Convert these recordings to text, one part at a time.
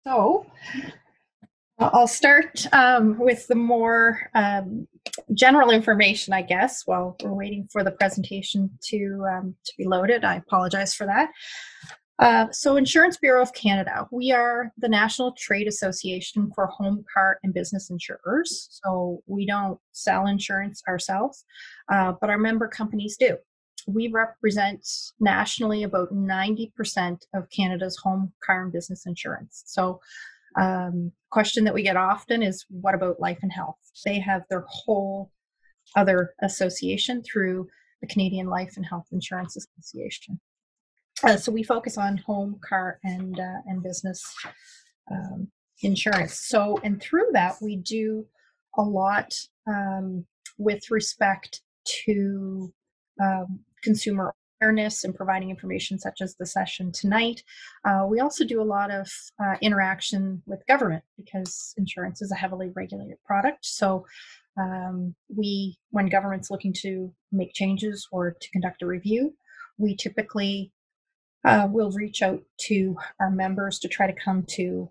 So I'll start with the more general information, I guess, while we're waiting for the presentation to be loaded. I apologize for that. So Insurance Bureau of Canada, we are the National Trade Association for Home, Car, and Business Insurers. So we don't sell insurance ourselves, but our member companies do. We represent nationally about 90% of Canada's home, car, and business insurance. So question that we get often is, what about life and health? They have their whole other association through the Canadian Life and Health Insurance Association. So we focus on home, car, and business insurance. So, and through that, we do a lot with respect to consumer awareness and providing information such as the session tonight. We also do a lot of interaction with government because insurance is a heavily regulated product. So when government's looking to make changes or to conduct a review, we typically will reach out to our members to try to come to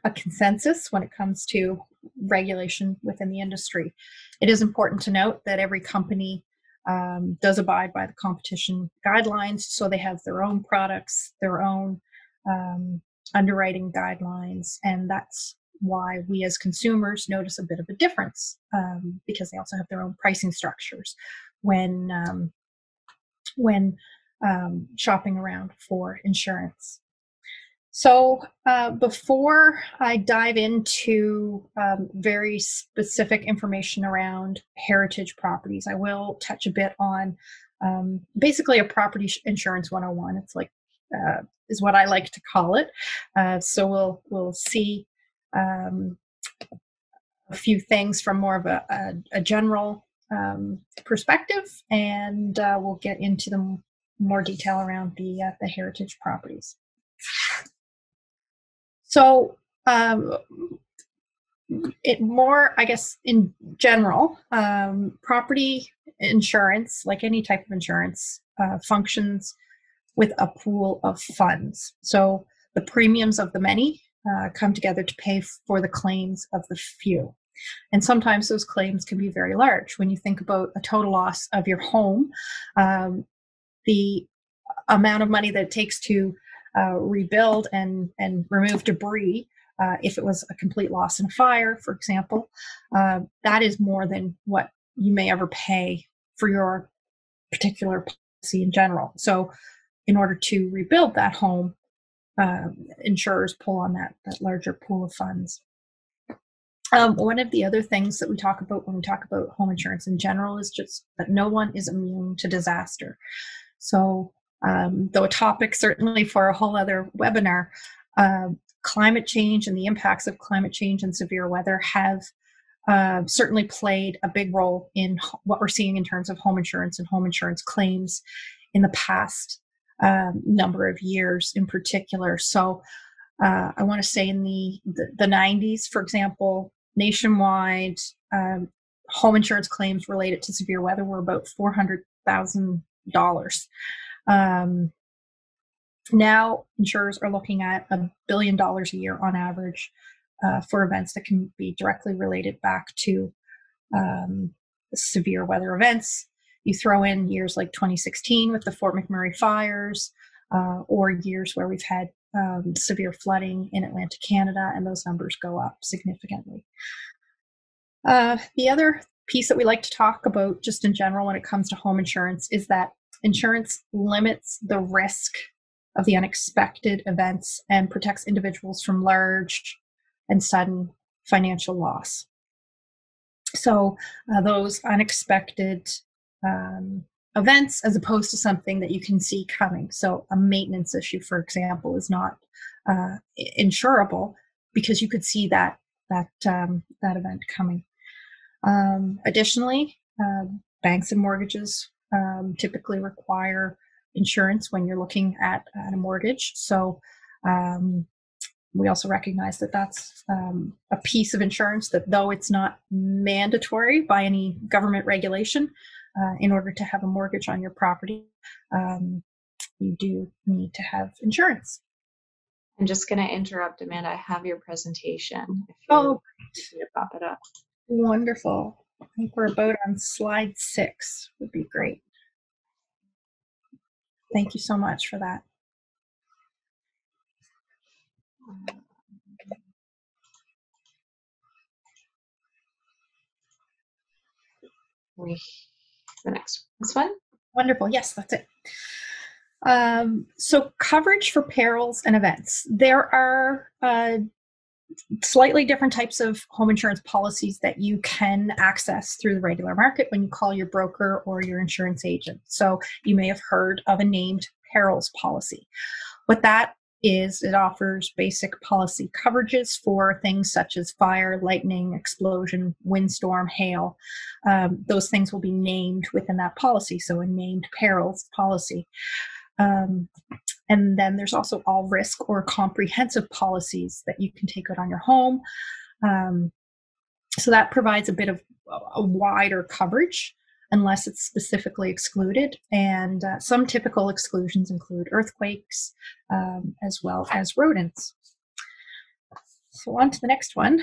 a consensus when it comes to regulation within the industry. It is important to note that every company does abide by the competition guidelines, so they have their own products, their own underwriting guidelines, and that's why we as consumers notice a bit of a difference because they also have their own pricing structures when shopping around for insurance. So before I dive into very specific information around heritage properties, I will touch a bit on basically a property insurance 101. It's like is what I like to call it. So we'll see a few things from more of a general perspective, and we'll get into the more detail around the heritage properties. So it more, I guess, in general, property insurance, like any type of insurance, functions with a pool of funds. So the premiums of the many come together to pay for the claims of the few. And sometimes those claims can be very large. When you think about a total loss of your home, the amount of money that it takes to rebuild and remove debris, if it was a complete loss in a fire, for example, that is more than what you may ever pay for your particular policy in general. So in order to rebuild that home, insurers pull on that larger pool of funds. One of the other things that we talk about when we talk about home insurance in general is just that no one is immune to disaster. So though a topic certainly for a whole other webinar, climate change and the impacts of climate change and severe weather have certainly played a big role in what we're seeing in terms of home insurance and home insurance claims in the past number of years in particular. So I want to say in the 90s, for example, nationwide home insurance claims related to severe weather were about $400,000. Now insurers are looking at $1 billion a year on average for events that can be directly related back to severe weather events. You throw in years like 2016 with the Fort McMurray fires, or years where we've had severe flooding in Atlantic Canada, and those numbers go up significantly. The other piece that we like to talk about just in general when it comes to home insurance is that insurance limits the risk of the unexpected events and protects individuals from large and sudden financial loss. So those unexpected events, as opposed to something that you can see coming. So a maintenance issue, for example, is not insurable because you could see that event coming. Additionally, banks and mortgages typically require insurance when you're looking at a mortgage. So we also recognize that that's a piece of insurance that, though it's not mandatory by any government regulation, in order to have a mortgage on your property, you do need to have insurance. I'm just going to interrupt, Amanda. I have your presentation if Oh, you need to pop it up. wonderful. I think we're about on slide 6. Would be great. Thank you so much for that. The next one. Wonderful. Yes, that's it. So coverage for perils and events. There are slightly different types of home insurance policies that you can access through the regular market when you call your broker or your insurance agent. So you may have heard of a named perils policy. What that is, it offers basic policy coverages for things such as fire, lightning, explosion, windstorm, hail. Those things will be named within that policy, so a named perils policy. And then there's also all risk or comprehensive policies that you can take out on your home. So that provides a bit of a wider coverage unless it's specifically excluded. And some typical exclusions include earthquakes, as well as rodents. So on to the next one.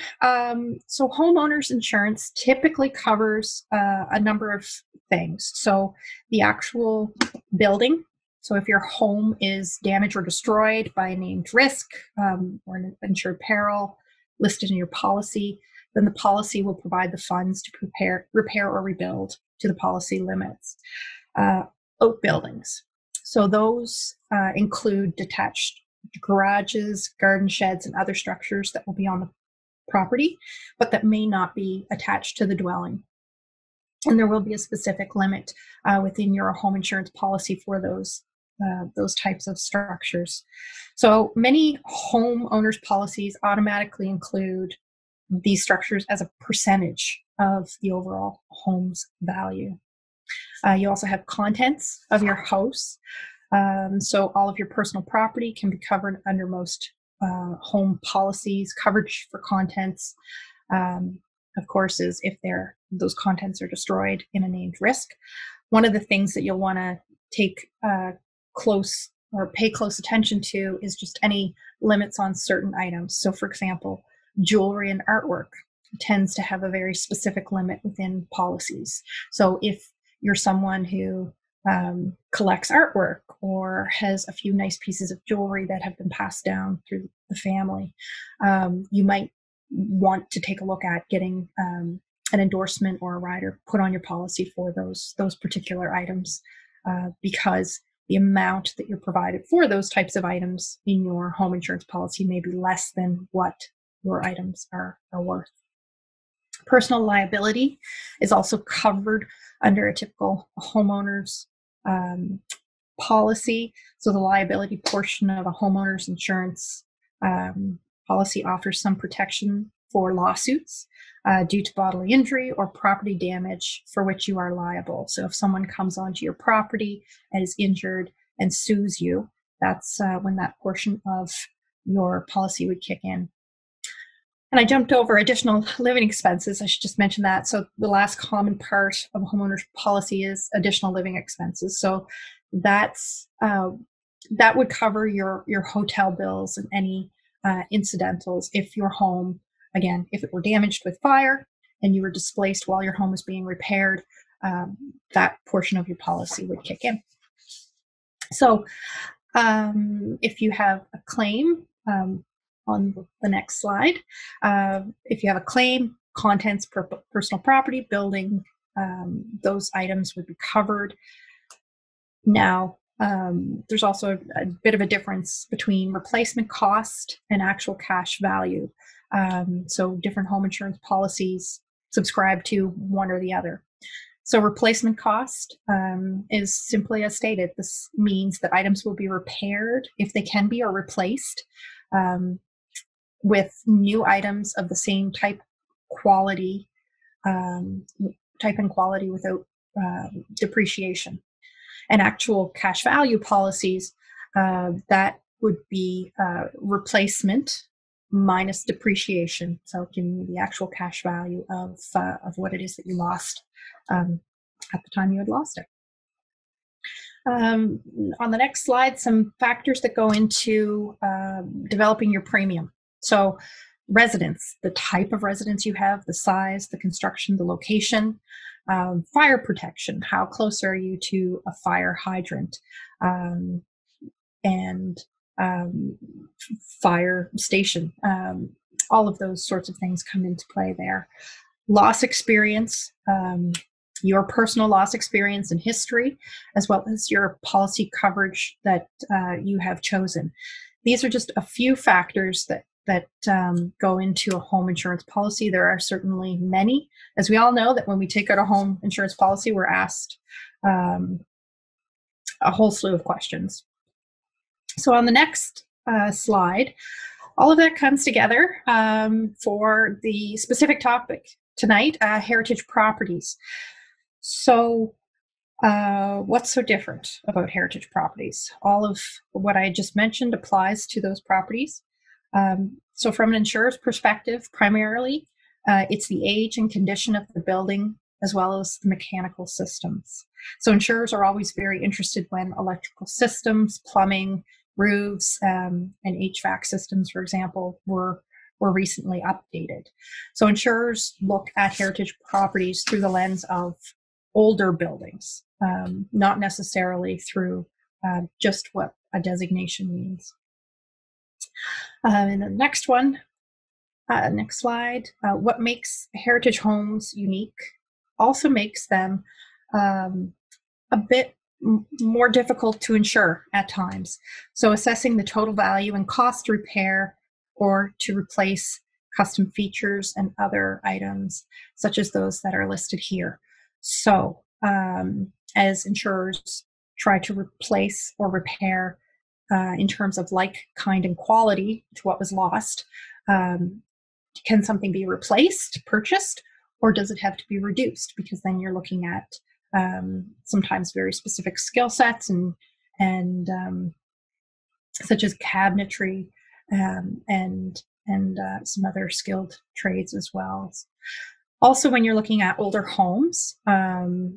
So homeowners insurance typically covers a number of things. So the actual building. So if your home is damaged or destroyed by a named risk or an insured peril listed in your policy, then the policy will provide the funds to repair or rebuild to the policy limits. Outbuildings. So those include detached garages, garden sheds, and other structures that will be on the property, but that may not be attached to the dwelling. And there will be a specific limit within your home insurance policy for those types of structures. So many homeowners policies automatically include these structures as a percentage of the overall home's value. You also have contents of your house. So all of your personal property can be covered under most home policies. Coverage for contents, of course, is if those contents are destroyed in a named risk. One of the things that you'll want to take pay close attention to is just any limits on certain items. So for example, jewelry and artwork tends to have a very specific limit within policies. So if you're someone who collects artwork or has a few nice pieces of jewelry that have been passed down through the family, you might want to take a look at getting an endorsement or a rider put on your policy for those particular items, because the amount that you're provided for those types of items in your home insurance policy may be less than what your items are worth. Personal liability is also covered under a typical homeowner's policy. So the liability portion of a homeowner's insurance policy offers some protection for lawsuits due to bodily injury or property damage for which you are liable. So if someone comes onto your property and is injured and sues you, that's when that portion of your policy would kick in. And I jumped over additional living expenses. I should just mention that. So the last common part of a homeowner's policy is additional living expenses. So that would cover your hotel bills and any incidentals if your home, again, if it were damaged with fire and you were displaced while your home was being repaired, that portion of your policy would kick in. So if you have a claim, on the next slide, if you have a claim, contents, personal property, building, those items would be covered. Now, there's also a bit of a difference between replacement cost and actual cash value. So different home insurance policies subscribe to one or the other. So replacement cost is simply as stated. This means that items will be repaired if they can be, or replaced with new items of the same type and quality without depreciation. And actual cash value policies, that would be replacement minus depreciation. So giving you the actual cash value of what it is that you lost at the time you had lost it. On the next slide, some factors that go into developing your premium. So residence, the type of residence you have, the size, the construction, the location, fire protection, how close are you to a fire hydrant, and fire station. All of those sorts of things come into play there. Loss experience, your personal loss experience and history, as well as your policy coverage that you have chosen. These are just a few factors that go into a home insurance policy. There are certainly many. As we all know, that when we take out a home insurance policy, we're asked a whole slew of questions. So on the next slide, all of that comes together for the specific topic tonight, heritage properties. So what's so different about heritage properties? All of what I just mentioned applies to those properties. So from an insurer's perspective, primarily, it's the age and condition of the building as well as the mechanical systems. So insurers are always very interested when electrical systems, plumbing, roofs, and HVAC systems, for example, were recently updated. So insurers look at heritage properties through the lens of older buildings, not necessarily through just what a designation means. And the next one, next slide, what makes heritage homes unique also makes them a bit more difficult to insure at times. So assessing the total value and cost to repair or to replace custom features and other items, such as those that are listed here. So as insurers try to replace or repair in terms of like, kind, and quality to what was lost, can something be replaced, purchased, or does it have to be reduced? Because then you're looking at sometimes very specific skill sets and such as cabinetry and some other skilled trades as well. Also, when you're looking at older homes,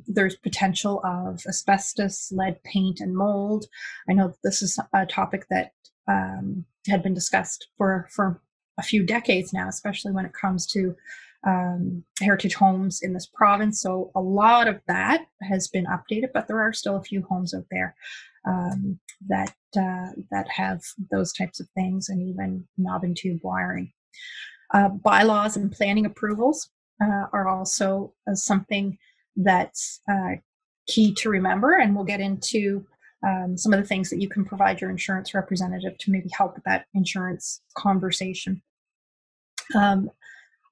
there's potential of asbestos, lead paint, and mold. I know this is a topic that had been discussed for a few decades now, especially when it comes to heritage homes in this province. So a lot of that has been updated, but there are still a few homes out there that have those types of things, and even knob and tube wiring. Bylaws and planning approvals are also something that's key to remember, and we'll get into some of the things that you can provide your insurance representative to maybe help with that insurance conversation.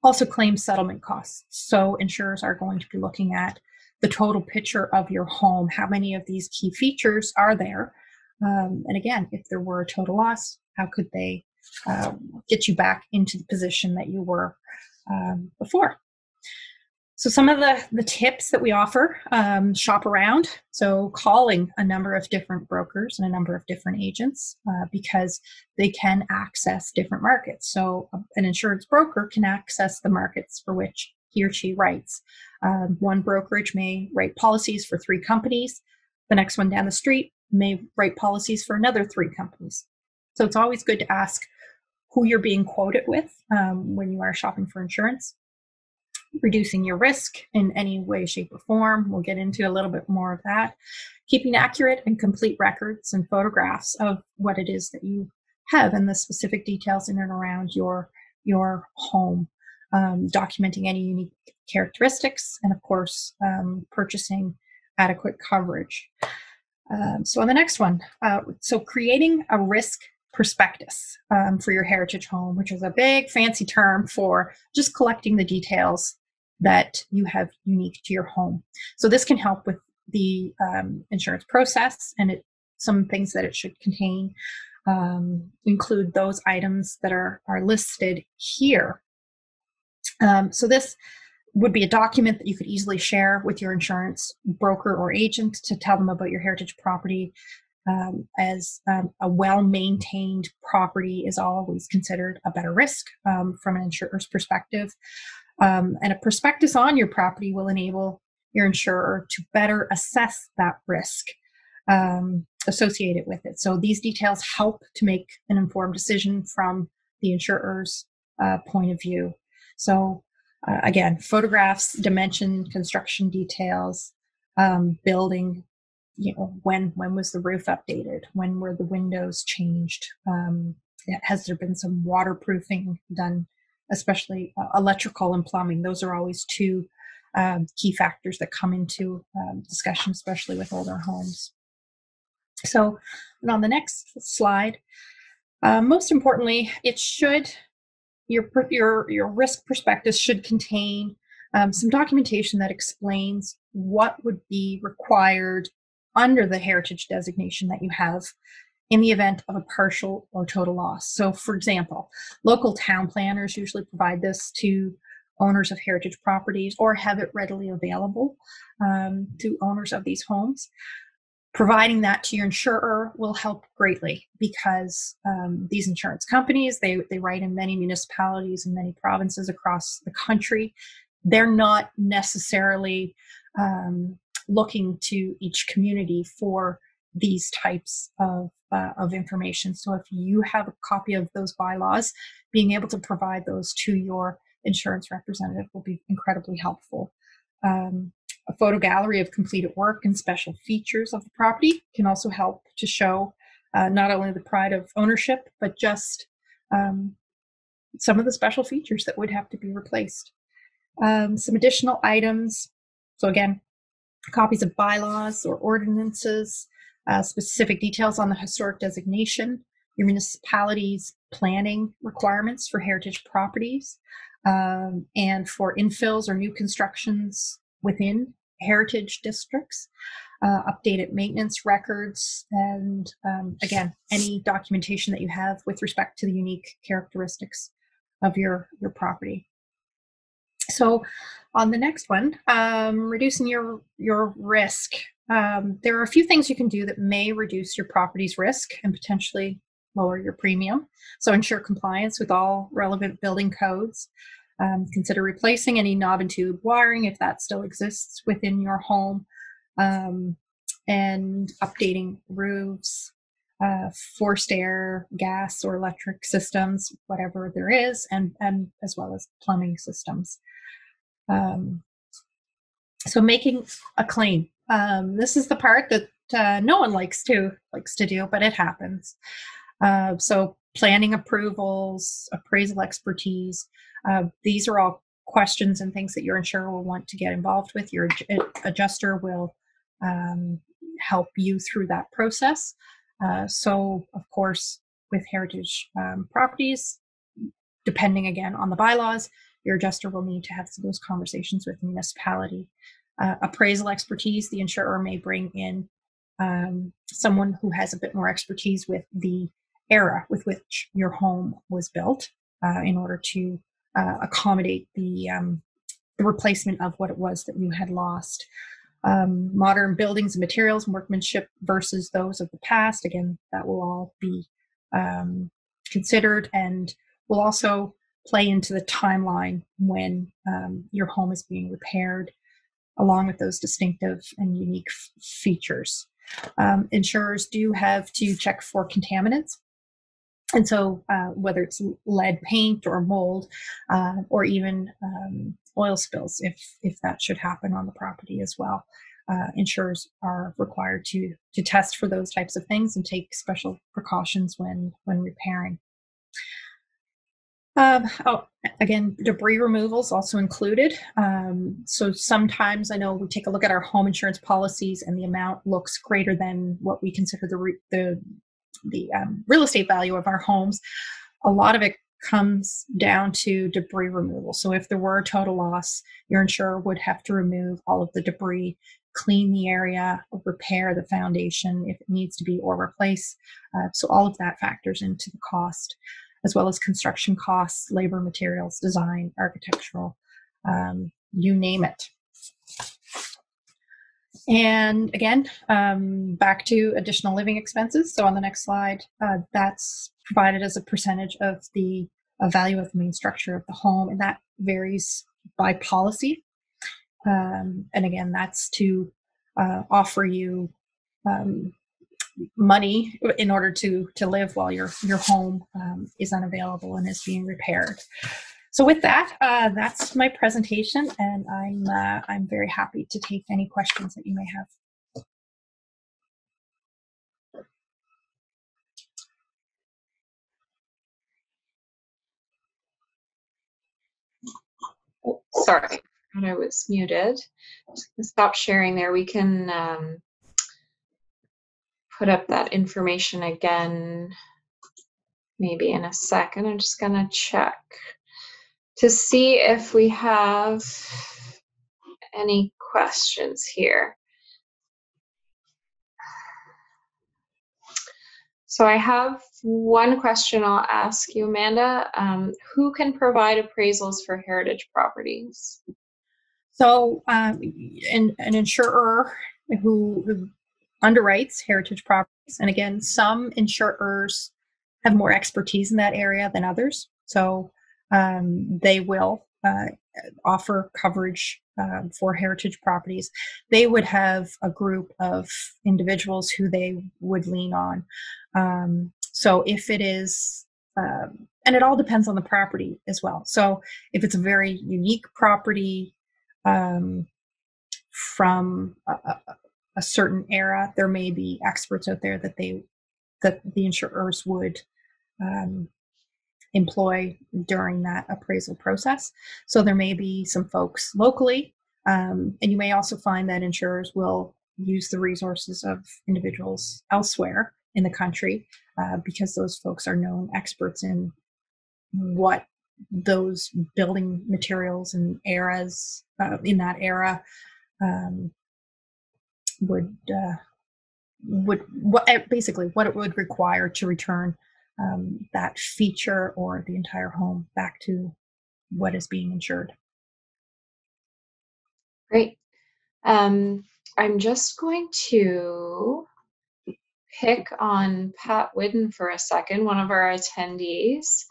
Also, claim settlement costs. So insurers are going to be looking at the total picture of your home. How many of these key features are there? And again, if there were a total loss, how could they get you back into the position that you were before? So some of the tips that we offer, shop around. So calling a number of different brokers and a number of different agents because they can access different markets. So an insurance broker can access the markets for which he or she writes. One brokerage may write policies for 3 companies. The next one down the street may write policies for another 3 companies. So it's always good to ask who you're being quoted with when you are shopping for insurance. Reducing your risk in any way, shape, or form. We'll get into a little bit more of that. Keeping accurate and complete records and photographs of what it is that you have and the specific details in and around your home. Documenting any unique characteristics, and of course, purchasing adequate coverage. So on the next one, so creating a risk prospectus for your heritage home, which is a big fancy term for just collecting the details that you have unique to your home. So this can help with the insurance process, and some things that it should contain include those items that are listed here. So this would be a document that you could easily share with your insurance broker or agent to tell them about your heritage property. As a well-maintained property is always considered a better risk from an insurer's perspective. And a prospectus on your property will enable your insurer to better assess that risk. associated with it. So these details help to make an informed decision from the insurer's point of view. So again, photographs, dimension, construction details, building, when was the roof updated? When were the windows changed? Has there been some waterproofing done, especially electrical and plumbing? Those are always two key factors that come into discussion, especially with older homes. So, and on the next slide, most importantly, it should your risk prospectus should contain some documentation that explains what would be required under the heritage designation that you have in the event of a partial or total loss. So, for example, local town planners usually provide this to owners of heritage properties or have it readily available to owners of these homes. Providing that to your insurer will help greatly because these insurance companies, they write in many municipalities and many provinces across the country. They're not necessarily looking to each community for these types of information. So if you have a copy of those bylaws, being able to provide those to your insurance representative will be incredibly helpful. A photo gallery of completed work and special features of the property can also help to show not only the pride of ownership, but just some of the special features that would have to be replaced. Some additional items. So again, copies of bylaws or ordinances, specific details on the historic designation, your municipality's planning requirements for heritage properties, and for infills or new constructions within heritage districts, updated maintenance records, and again, any documentation that you have with respect to the unique characteristics of your property. So on the next one, reducing your risk. There are a few things you can do that may reduce your property's risk and potentially lower your premium. So ensure compliance with all relevant building codes. Consider replacing any knob and tube wiring if that still exists within your home, and updating roofs, forced air, gas or electric systems, whatever there is, and as well as plumbing systems. So making a claim. This is the part that no one likes to do, but it happens. So planning approvals, appraisal expertise, these are all questions and things that your insurer will want to get involved with. Your adjuster will help you through that process. So, of course, with heritage properties, depending again on the bylaws, your adjuster will need to have those conversations with the municipality. Appraisal expertise, the insurer may bring in someone who has a bit more expertise with the era with which your home was built in order to accommodate the replacement of what it was that you had lost. Modern buildings and materials and workmanship versus those of the past. Again, that will all be considered and will also play into the timeline when your home is being repaired, along with those distinctive and unique features. Insurers do have to check for contaminants. And so whether it's lead paint or mold or even oil spills, if that should happen on the property as well, insurers are required to test for those types of things and take special precautions when repairing. Again, debris removal is also included. So sometimes I know we take a look at our home insurance policies and the amount looks greater than what we consider the real estate value of our homes. A lot of it comes down to debris removal. So if there were a total loss, your insurer would have to remove all of the debris, clean the area, repair the foundation if it needs to be, or replace. So all of that factors into the cost, as well as construction costs, labor, materials, design, architectural, you name it. And again, back to additional living expenses. So on the next slide, that's provided as a percentage of the value of the main structure of the home, and that varies by policy. And again, that's to offer you money in order to live while your home is unavailable and is being repaired. So with that, that's my presentation, and I'm very happy to take any questions that you may have. Oh, sorry, I was muted. Just gonna stop sharing there. We can put up that information again maybe in a second. I'm just gonna check to see if we have any questions here. So I have one question I'll ask you, Amanda. Who can provide appraisals for heritage properties? So an insurer who underwrites heritage properties, and again, some insurers have more expertise in that area than others. So they will offer coverage for heritage properties. They would have a group of individuals who they would lean on. So if it is, and it all depends on the property as well. So if it's a very unique property from a certain era, there may be experts out there that the insurers would employ during that appraisal process. So there may be some folks locally, and you may also find that insurers will use the resources of individuals elsewhere in the country because those folks are known experts in what those building materials and eras in that era would what basically what it would require to return that feature or the entire home back to what is being insured. Great. I'm just going to pick on Pat Whidden for a second, one of our attendees.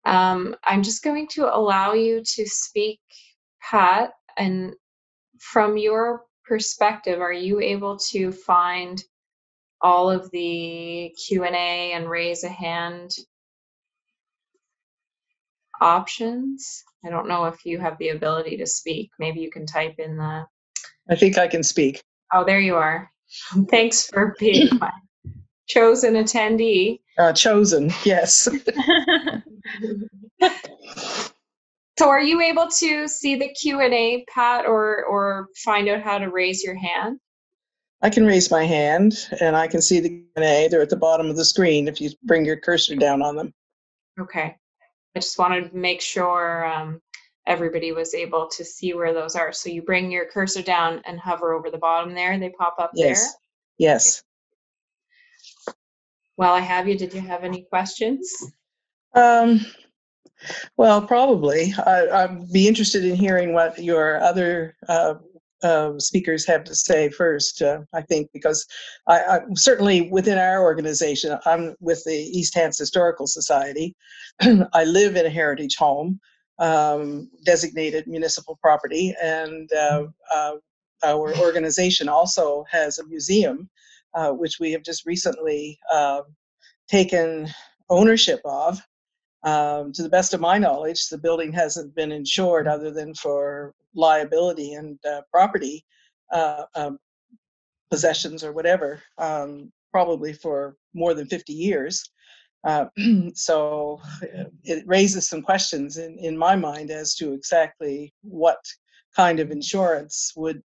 I'm just going to allow you to speak, Pat, and from your perspective, are you able to find all of the Q&A and raise a hand options? I don't know if you have the ability to speak. Maybe you can type in the... I think I can speak. Oh, there you are. Thanks for being my chosen attendee. Chosen, yes. So are you able to see the Q&A, Pat, or find out how to raise your hand? I can raise my hand, and I can see the Q&A. They're at the bottom of the screen if you bring your cursor down on them. Okay. I just wanted to make sure everybody was able to see where those are. So you bring your cursor down and hover over the bottom there. They pop up there. Yes. While I have you, did you have any questions? Well, probably. I'd be interested in hearing what your other speakers have to say first, I think, because I certainly within our organization, I'm with the East Hants Historical Society. I live in a heritage home, designated municipal property, and our organization also has a museum, which we have just recently taken ownership of. To the best of my knowledge, the building hasn't been insured other than for liability and property possessions or whatever, probably for more than 50 years. So it raises some questions in my mind as to exactly what kind of insurance would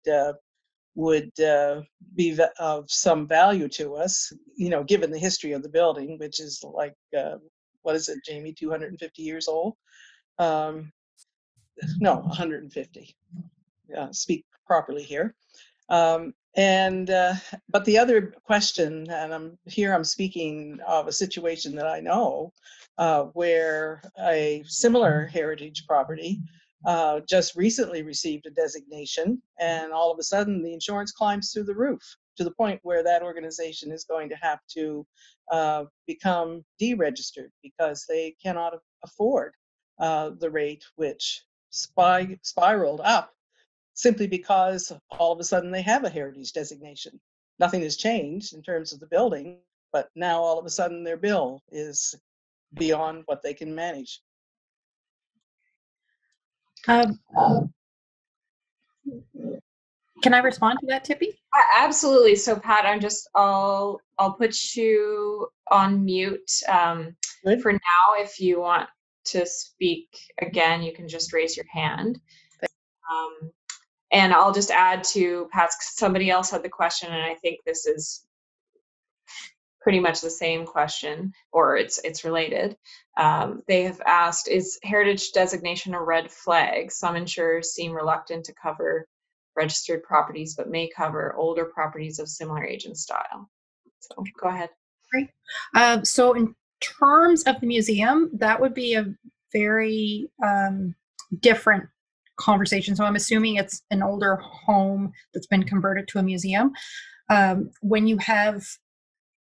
be of some value to us, given the history of the building, which is like, what is it, Jamie, 250 years old? No, 150. Speak properly here. But the other question, and I'm speaking of a situation that I know, where a similar heritage property just recently received a designation, and all of a sudden the insurance climbs through the roof to the point where that organization is going to have to become deregistered because they cannot afford the rate which spiraled up simply because all of a sudden they have a heritage designation. nothing has changed in terms of the building, but now all of a sudden their bill is beyond what they can manage. Can I respond to that, Tippy? Absolutely. So Pat, I'll put you on mute for now. If you want to speak again, you can just raise your hand. And I'll just add to Pat's, somebody else had the question, and I think this is pretty much the same question, or it's related. They have asked, is heritage designation a red flag? Some insurers seem reluctant to cover registered properties, but may cover older properties of similar age and style. So go ahead. Great. So in terms of the museum, that would be a very different conversation. So I'm assuming it's an older home that's been converted to a museum. When you have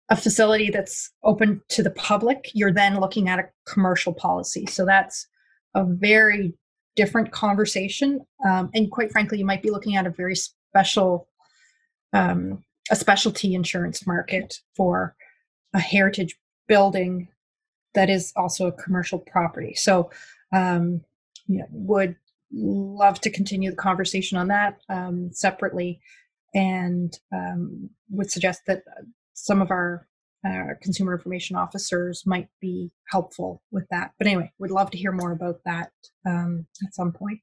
a facility that's open to the public, you're then looking at a commercial policy. So that's a very different conversation. And quite frankly, you might be looking at a very special, a specialty insurance market for a heritage building that is also a commercial property. So, would love to continue the conversation on that separately, and would suggest that some of our consumer information officers might be helpful with that. But anyway, would love to hear more about that at some point.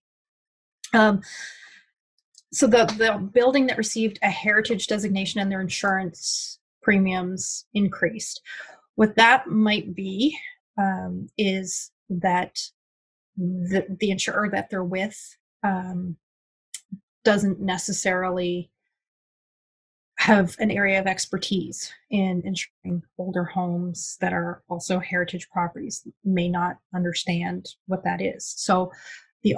So the building that received a heritage designation and their insurance premiums increased. What that might be is that the insurer that they're with doesn't necessarily have an area of expertise in insuring older homes that are also heritage properties, may not understand what that is. So the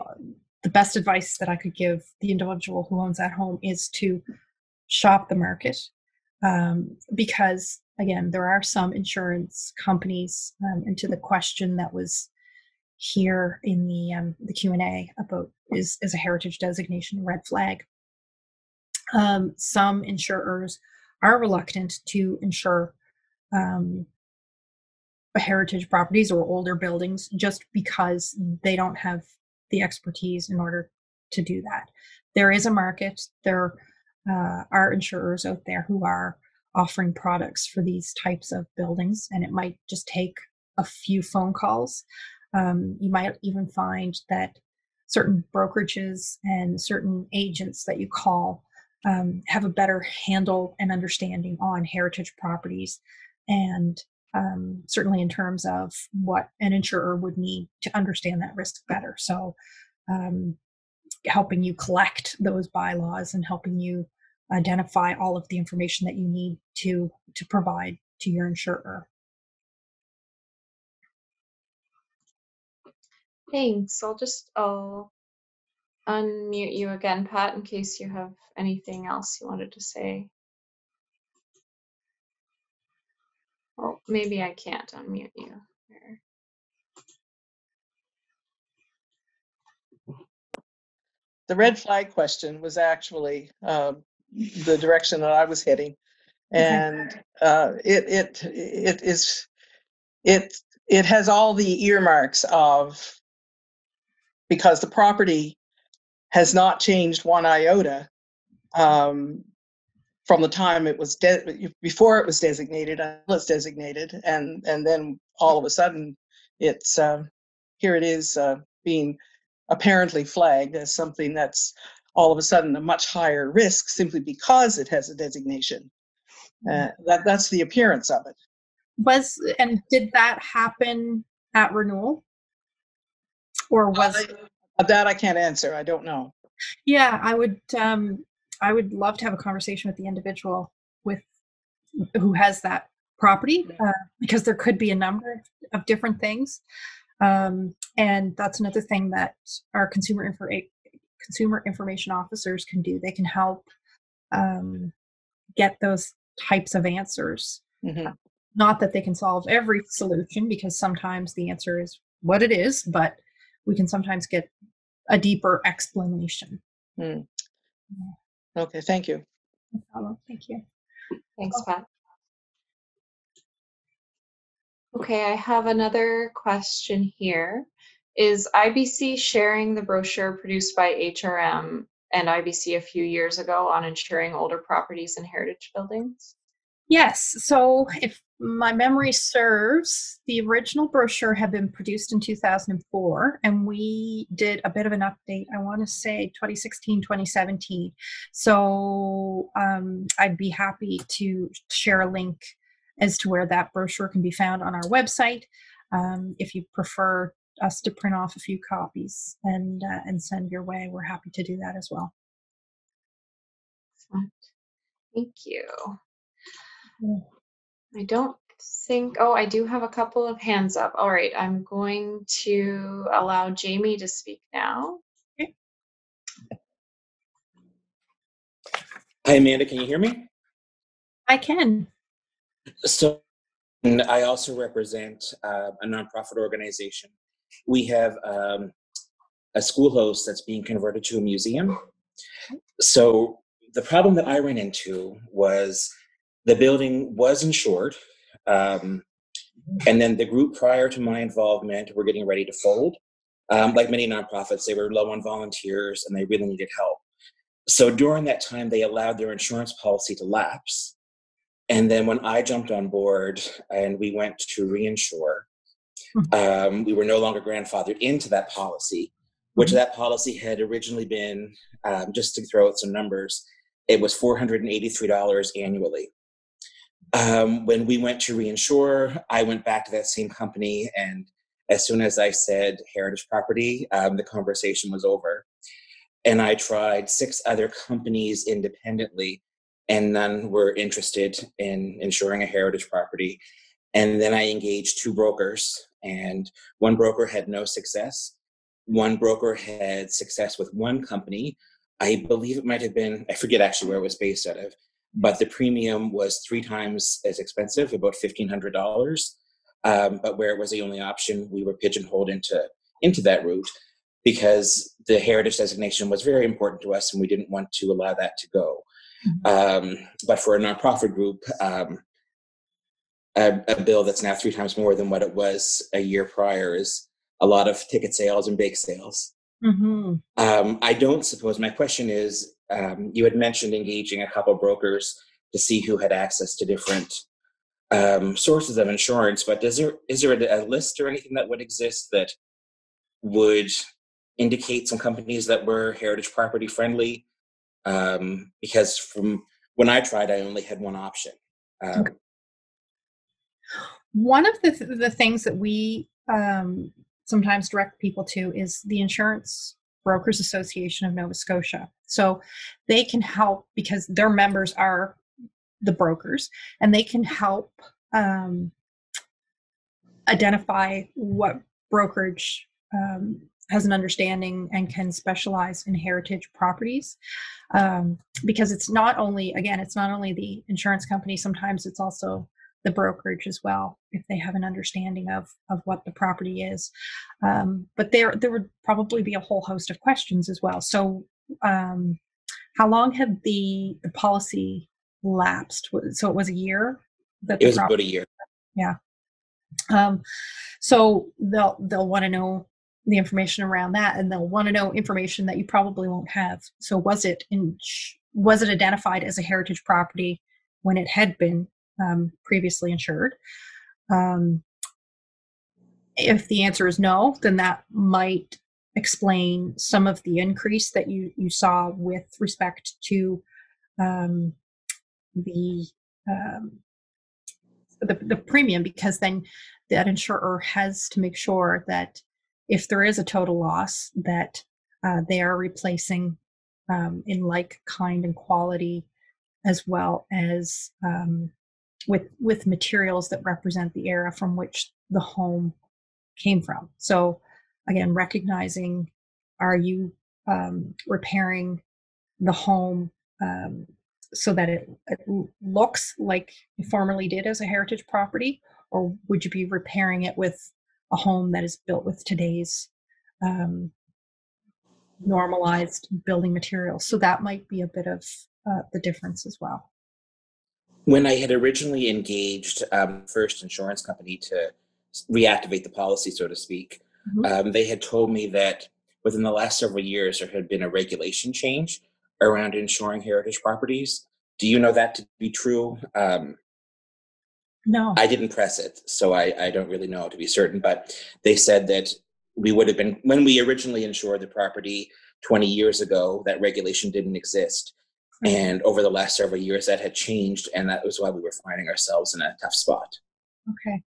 best advice that I could give the individual who owns that home is to shop the market, because again, there are some insurance companies, and to the question that was here in the Q&A about is a heritage designation a red flag. Some insurers are reluctant to insure heritage properties or older buildings just because they don't have the expertise in order to do that. There is a market. There are insurers out there who are offering products for these types of buildings, and it might just take a few phone calls. You might even find that certain brokerages and certain agents that you call have a better handle and understanding on heritage properties, and certainly in terms of what an insurer would need to understand that risk better. So helping you collect those bylaws and helping you identify all of the information that you need to provide to your insurer. Thanks. I'll unmute you again, Pat, in case you have anything else you wanted to say. Well, maybe I can't unmute you. The red flag question was actually the direction that I was heading, and it has all the earmarks of, because the property has not changed one iota from the time it was before it was designated until it's designated, and then all of a sudden it's here it is being apparently flagged as something that's all of a sudden a much higher risk simply because it has a designation. That's the appearance of it. Did that happen at renewal, or was that I can't answer. I don't know. Yeah, I would love to have a conversation with the individual who has that property, because there could be a number of different things. And that's another thing that our consumer information officers can do. They can help get those types of answers. Mm-hmm. Not that they can solve every solution, because sometimes the answer is what it is, but we can sometimes get a deeper explanation. Mm. Okay, thank you. No problem. Thank you. Thanks, Pat. Okay, I have another question here. Is IBC sharing the brochure produced by HRM and IBC a few years ago on insuring older properties and heritage buildings? Yes. So if my memory serves, the original brochure had been produced in 2004, and we did a bit of an update, I want to say 2016, 2017. So I'd be happy to share a link as to where that brochure can be found on our website. If you prefer us to print off a few copies and send your way, we're happy to do that as well. Excellent. Thank you. Yeah. I don't think, oh, I do have a couple of hands up. All right, I'm going to allow Jamie to speak now. Okay. Hi, Amanda, can you hear me? I can. So, and I also represent a nonprofit organization. We have a schoolhouse that's being converted to a museum. So the problem that I ran into was the building was insured, and then the group prior to my involvement were getting ready to fold. Like many nonprofits, they were low on volunteers and they really needed help. So during that time, they allowed their insurance policy to lapse. And then when I jumped on board and we went to reinsure, we were no longer grandfathered into that policy, which that policy had originally been, just to throw out some numbers, it was $483 annually. When we went to reinsure, I went back to that same company, and as soon as I said heritage property, the conversation was over. And I tried 6 other companies independently, and none were interested in insuring a heritage property. And then I engaged 2 brokers, and one broker had no success. One broker had success with one company. I believe it might have been, I forget actually where it was based out of, but the premium was 3 times as expensive, about $1,500. But where it was the only option, we were pigeonholed into that route, because the heritage designation was very important to us and we didn't want to allow that to go. But for a nonprofit group, a bill that's now 3 times more than what it was a year prior is a lot of ticket sales and bake sales. I don't suppose, my question is, you had mentioned engaging a couple brokers to see who had access to different sources of insurance, but is there a list or anything that would exist that would indicate some companies that were heritage property friendly? Because from when I tried, I only had one option. Okay. One of the things that we sometimes direct people to is the Insurance Brokers Association of Nova Scotia. So they can help because their members are the brokers, and they can help identify what brokerage has an understanding and can specialize in heritage properties, because it's not only the insurance company, sometimes it's also the brokerage as well, if they have an understanding of what the property is. But there would probably be a whole host of questions as well. So how long had the policy lapsed? So it was a year? It was about a year. Yeah. So they'll want to know the information around that, and they'll want to know information that you probably won't have. So was it identified as a heritage property when it had been previously insured? If the answer is no, then that might explain some of the increase that you saw with respect to the premium, because then that insurer has to make sure that if there is a total loss, that they are replacing in like kind and quality, as well as with materials that represent the era from which the home came from. So again, recognizing, are you repairing the home so that it looks like it formerly did as a heritage property, or would you be repairing it with a home that is built with today's normalized building materials? So that might be a bit of the difference as well. When I had originally engaged first insurance company to reactivate the policy, so to speak, they had told me that within the last several years there had been a regulation change around insuring heritage properties. Do you know that to be true? No. I didn't press it, so I don't really know to be certain, but they said that we would have been, when we originally insured the property 20 years ago, that regulation didn't exist. And over the last several years, that had changed, and that was why we were finding ourselves in a tough spot. Okay.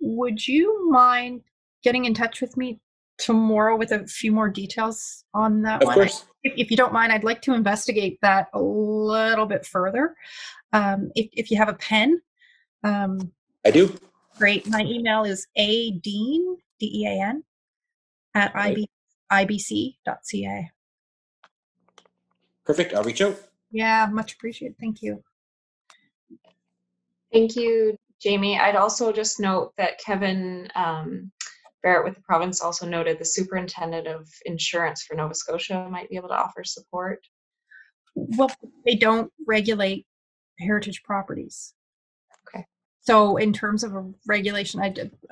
Would you mind getting in touch with me tomorrow with a few more details on that one? Of course. If you don't mind, I'd like to investigate that a little bit further. If you have a pen. I do. Great. My email is adean, DEAN, at ibc.ca. Perfect. I'll reach out. Yeah, much appreciated. Thank you. Thank you, Jamie. I'd also just note that Kevin Barrett with the province also noted the superintendent of insurance for Nova Scotia might be able to offer support. Well, they don't regulate heritage properties. Okay. So in terms of a regulation,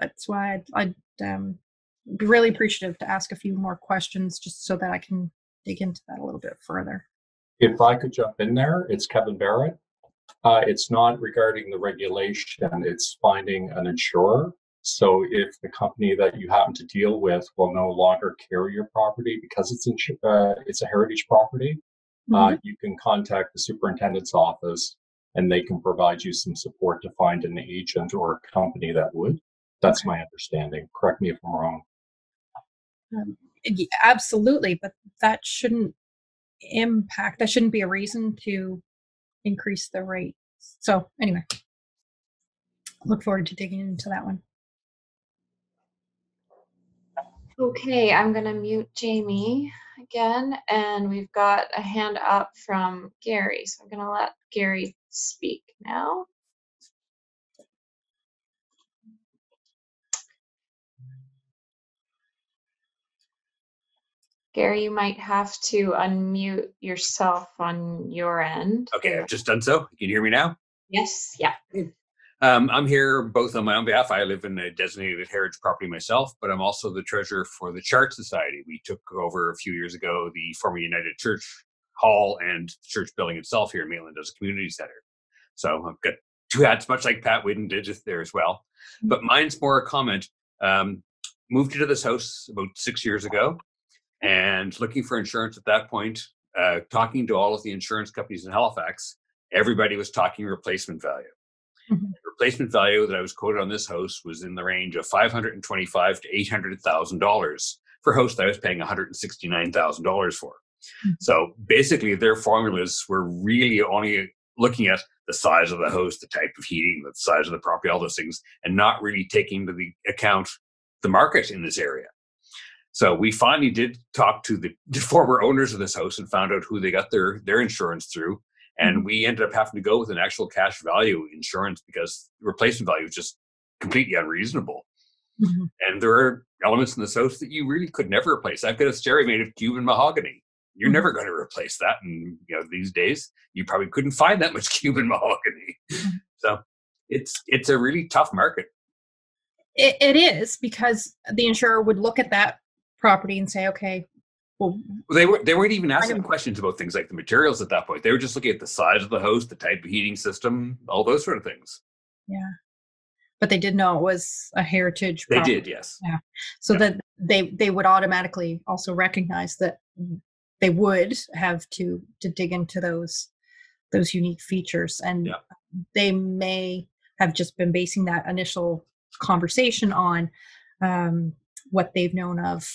that's why I'd be really appreciative to ask a few more questions just so that I can dig into that a little bit further. If I could jump in there, it's Kevin Barrett. It's not regarding the regulation, it's finding an insurer. So if the company that you happen to deal with will no longer carry your property because it's a heritage property, you can contact the superintendent's office and they can provide you some support to find an agent or a company that would. That's my understanding. Correct me if I'm wrong. Absolutely, but that shouldn't be a reason to increase the rate. So anyway, look forward to digging into that one. Okay, I'm going to mute Jamie again, and we've got a hand up from Gary. So I'm going to let Gary speak now. Gary, you might have to unmute yourself on your end. Okay, I've just done so. Can you hear me now? Yes, yeah. I'm here both on my own behalf. I live in a designated heritage property myself, but I'm also the treasurer for the Chart Society. We took over a few years ago the former United Church Hall and church building itself here in Maitland as a community center. So I've got two hats, much like Pat Whidden did just there as well. But mine's more a comment. Moved into this house about 6 years ago and looking for insurance at that point, talking to all of the insurance companies in Halifax, everybody was talking replacement value. The replacement value that I was quoted on this house was in the range of $525,000 to $800,000 for a house that I was paying $169,000 for. So basically, their formulas were really only looking at the size of the house, the type of heating, the size of the property, all those things, and not really taking into the account the market in this area. So we finally did talk to the former owners of this house and found out who they got their insurance through. And we ended up having to go with an actual cash value insurance because the replacement value was just completely unreasonable. And there are elements in this house that you really could never replace. I've got a stereo made of Cuban mahogany. You're never going to replace that. And these days, you probably couldn't find that much Cuban mahogany. So it's a really tough market. It is, because the insurer would look at that property and say, okay, well, they weren't even asking questions about things like the materials at that point. They were just looking at the size of the house, the type of heating system, all those sort of things. Yeah. But they did know it was a heritage property. They did, yes. Yeah. So that they would automatically also recognize that they would have to dig into those unique features. And they may have just been basing that initial conversation on what they've known of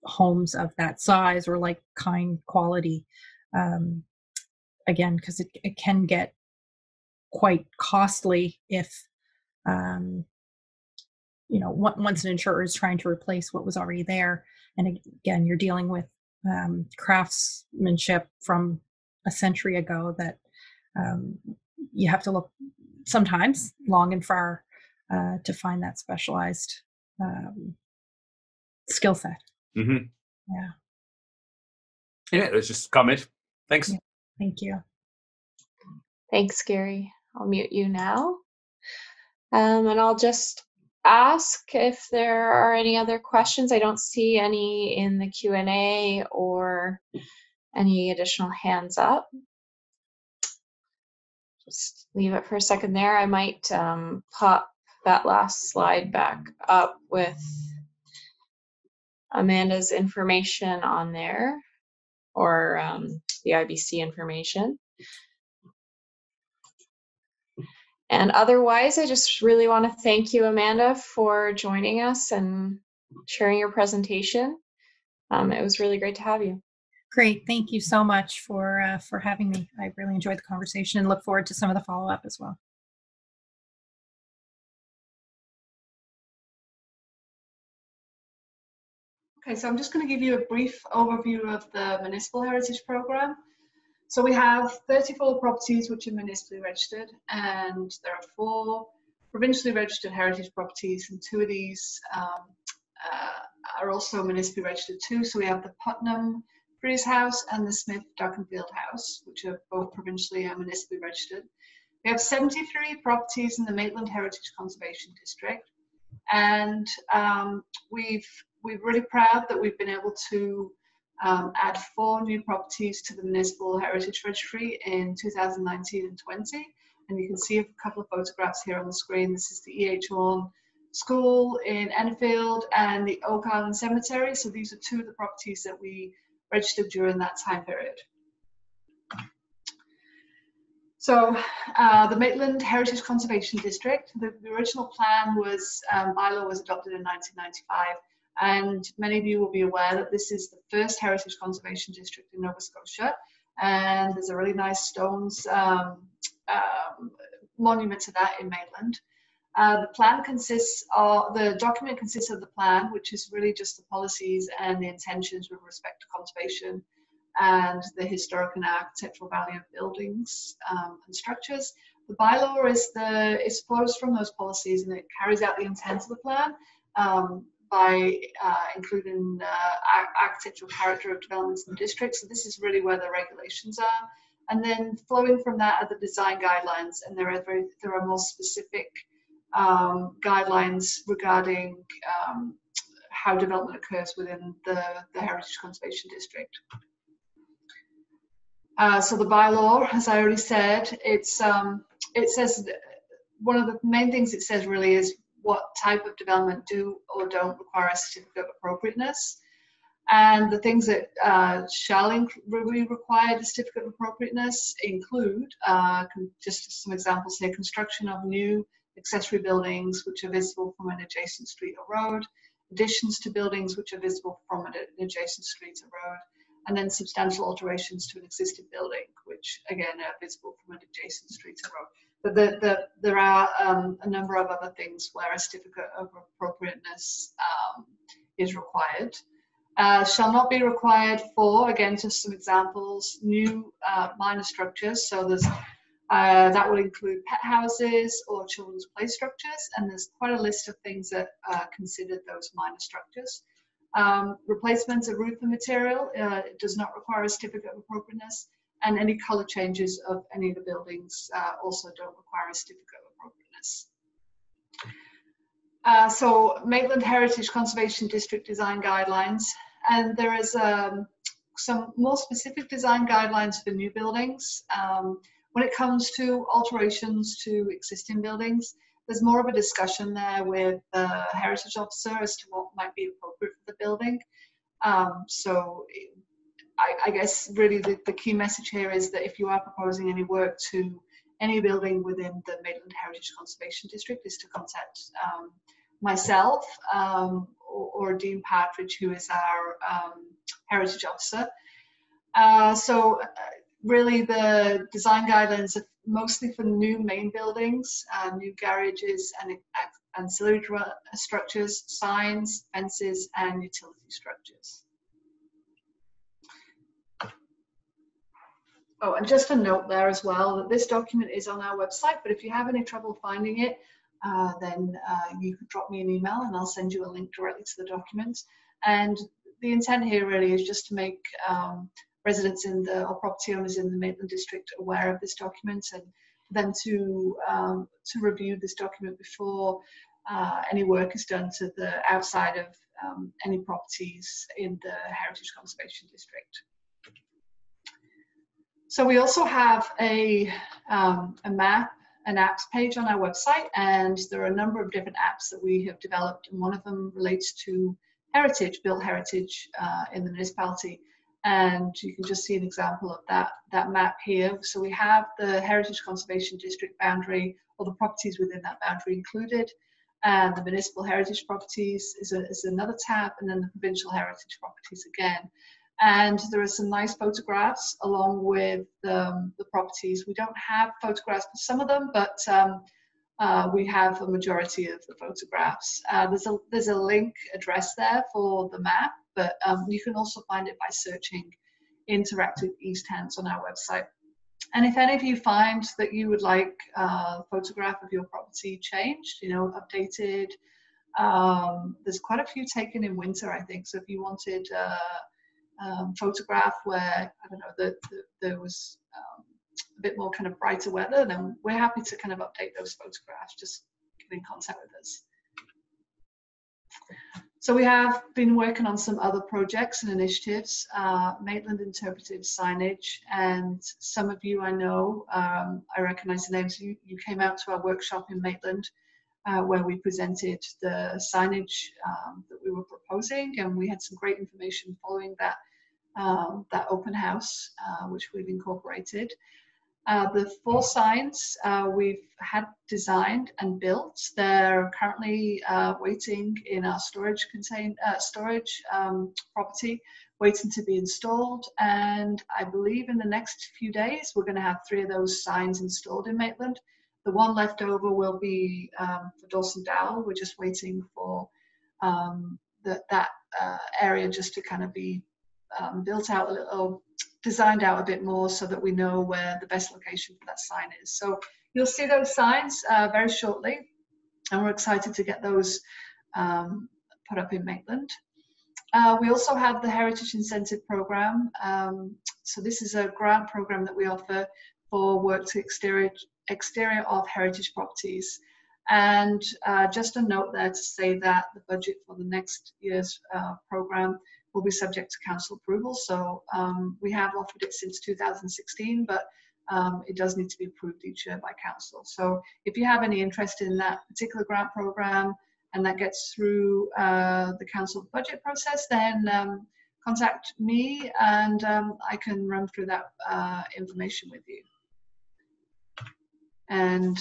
homes of that size or like kind quality, again, because it can get quite costly if once an insurer is trying to replace what was already there. And again, you're dealing with craftsmanship from a century ago that you have to look sometimes long and far to find that specialized skill set. Yeah, that's just a comment. Thanks. Yeah, thank you. Thanks, Gary. I'll mute you now. And I'll just ask if there are any other questions. I don't see any in the Q&A or any additional hands up. Just leave it for a second there. I might pop that last slide back up with Amanda's information on there, or the IBC information. And otherwise, I just really want to thank you, Amanda, for joining us and sharing your presentation. It was really great to have you. Great. Thank you so much for having me. I really enjoyed the conversation and look forward to some of the follow-up as well. Okay, so I'm just going to give you a brief overview of the Municipal Heritage Programme. So we have 34 properties which are municipally registered, and there are 4 provincially registered heritage properties, and 2 of these are also municipally registered too. So we have the Putnam Freeze House and the Smith Darkenfield House, which are both provincially and municipally registered. We have 73 properties in the Maitland Heritage Conservation District, and we're really proud that we've been able to add 4 new properties to the Municipal Heritage Registry in 2019 and 20. And you can see a couple of photographs here on the screen. This is the E.H. Vaughan School in Enfield and the Oak Island Cemetery. So these are 2 of the properties that we registered during that time period. So the Maitland Heritage Conservation District, the original plan was, bylaw was adopted in 1995. And many of you will be aware that this is the first heritage conservation district in Nova Scotia. And there's a really nice stones monument to that in Maitland. The plan consists of, the document consists of the plan, which is really just the policies and the intentions with respect to conservation and the historic and architectural value of buildings and structures. The bylaw is flows from those policies, and it carries out the intent of the plan by including architectural character of developments in the district. So this is really where the regulations are. And then flowing from that are the design guidelines, and there are more specific guidelines regarding how development occurs within the Heritage Conservation District. So the bylaw, as I already said, it says, one of the main things it says really is what type of development do or don't require a certificate of appropriateness. And the things that shall be required a certificate of appropriateness include, just some examples here, construction of new accessory buildings which are visible from an adjacent street or road, additions to buildings which are visible from an adjacent street or road, and then substantial alterations to an existing building, which again are visible from an adjacent street or road. But there are a number of other things where a certificate of appropriateness is required. Shall not be required for, again, just some examples, new minor structures. So there's that would include pet houses or children's play structures, and there's quite a list of things that are considered those minor structures. Replacement of roofing material, it does not require a certificate of appropriateness, and any color changes of any of the buildings also don't require a certificate of appropriateness. So Maitland Heritage Conservation District Design Guidelines, and there is some more specific design guidelines for new buildings. When it comes to alterations to existing buildings, there's more of a discussion there with the heritage officer as to what might be appropriate for the building. So I guess really the key message here is that if you are proposing any work to any building within the Maitland Heritage Conservation District, is to contact myself or Dean Partridge, who is our heritage officer. Really the design guidelines are mostly for new main buildings, new garages and ancillary structures, signs, fences, and utility structures. Oh, and just a note there as well that this document is on our website, but if you have any trouble finding it, then you could drop me an email and I'll send you a link directly to the document. And the intent here really is just to make residents in the, or property owners in the Maitland district aware of this document, and for them to review this document before any work is done to the outside of any properties in the Heritage Conservation District. So we also have a map, an apps page on our website, and there are a number of different apps that we have developed, and one of them relates to heritage, built heritage in the municipality. And you can just see an example of that map here. So we have the Heritage Conservation District boundary, or the properties within that boundary included, and the municipal heritage properties is another tab, and then the provincial heritage properties again. And there are some nice photographs along with the properties. We don't have photographs for some of them, but we have a majority of the photographs. There's a link address there for the map, but you can also find it by searching Interactive East Hants on our website. And if any of you find that you would like a photograph of your property changed, you know, updated, there's quite a few taken in winter, I think. So if you wanted photograph where, I don't know, there was a bit more kind of brighter weather, then we're happy to kind of update those photographs. Just get in contact with us. So we have been working on some other projects and initiatives, Maitland Interpretive Signage, and some of you I know, I recognize the names. You came out to our workshop in Maitland where we presented the signage that we were proposing, and we had some great information following that open house, which we've incorporated. The 4 signs we've had designed and built. They're currently waiting in our storage property, waiting to be installed. And I believe in the next few days, we're going to have 3 of those signs installed in Maitland. The one left over will be for Dawson Dowell. We're just waiting for that area just to kind of be built out a little, designed out a bit more, so that we know where the best location for that sign is. So you'll see those signs very shortly, and we're excited to get those put up in Maitland. We also have the Heritage Incentive Program. So this is a grant program that we offer for work to exterior of heritage properties. And just a note there to say that the budget for the next year's program will be subject to council approval. So we have offered it since 2016, but it does need to be approved each year by council. So if you have any interest in that particular grant program and that gets through the council budget process, then contact me and I can run through that information with you. And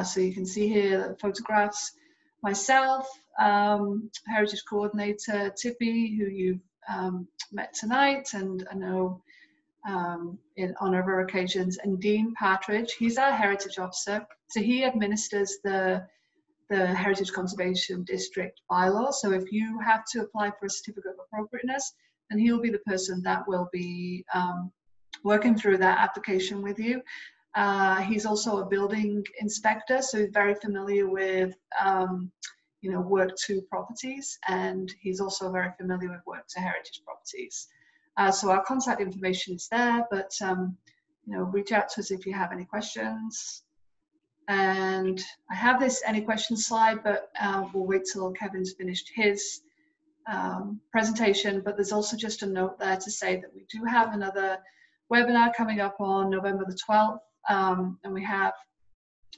so you can see here the photographs, myself, Heritage Coordinator Tippy, who you've met tonight, and I know on other occasions, and Dean Partridge. He's our Heritage Officer, so he administers the Heritage Conservation District bylaw. So if you have to apply for a certificate of appropriateness, then he'll be the person that will be working through that application with you. He's also a building inspector, so he's very familiar with you know, work to properties, and he's also very familiar with work to heritage properties. So our contact information is there, but you know, reach out to us if you have any questions. And I have this any questions slide, but we'll wait till Kevin's finished his presentation. But there's also just a note there to say that we do have another webinar coming up on November the 12th, and we have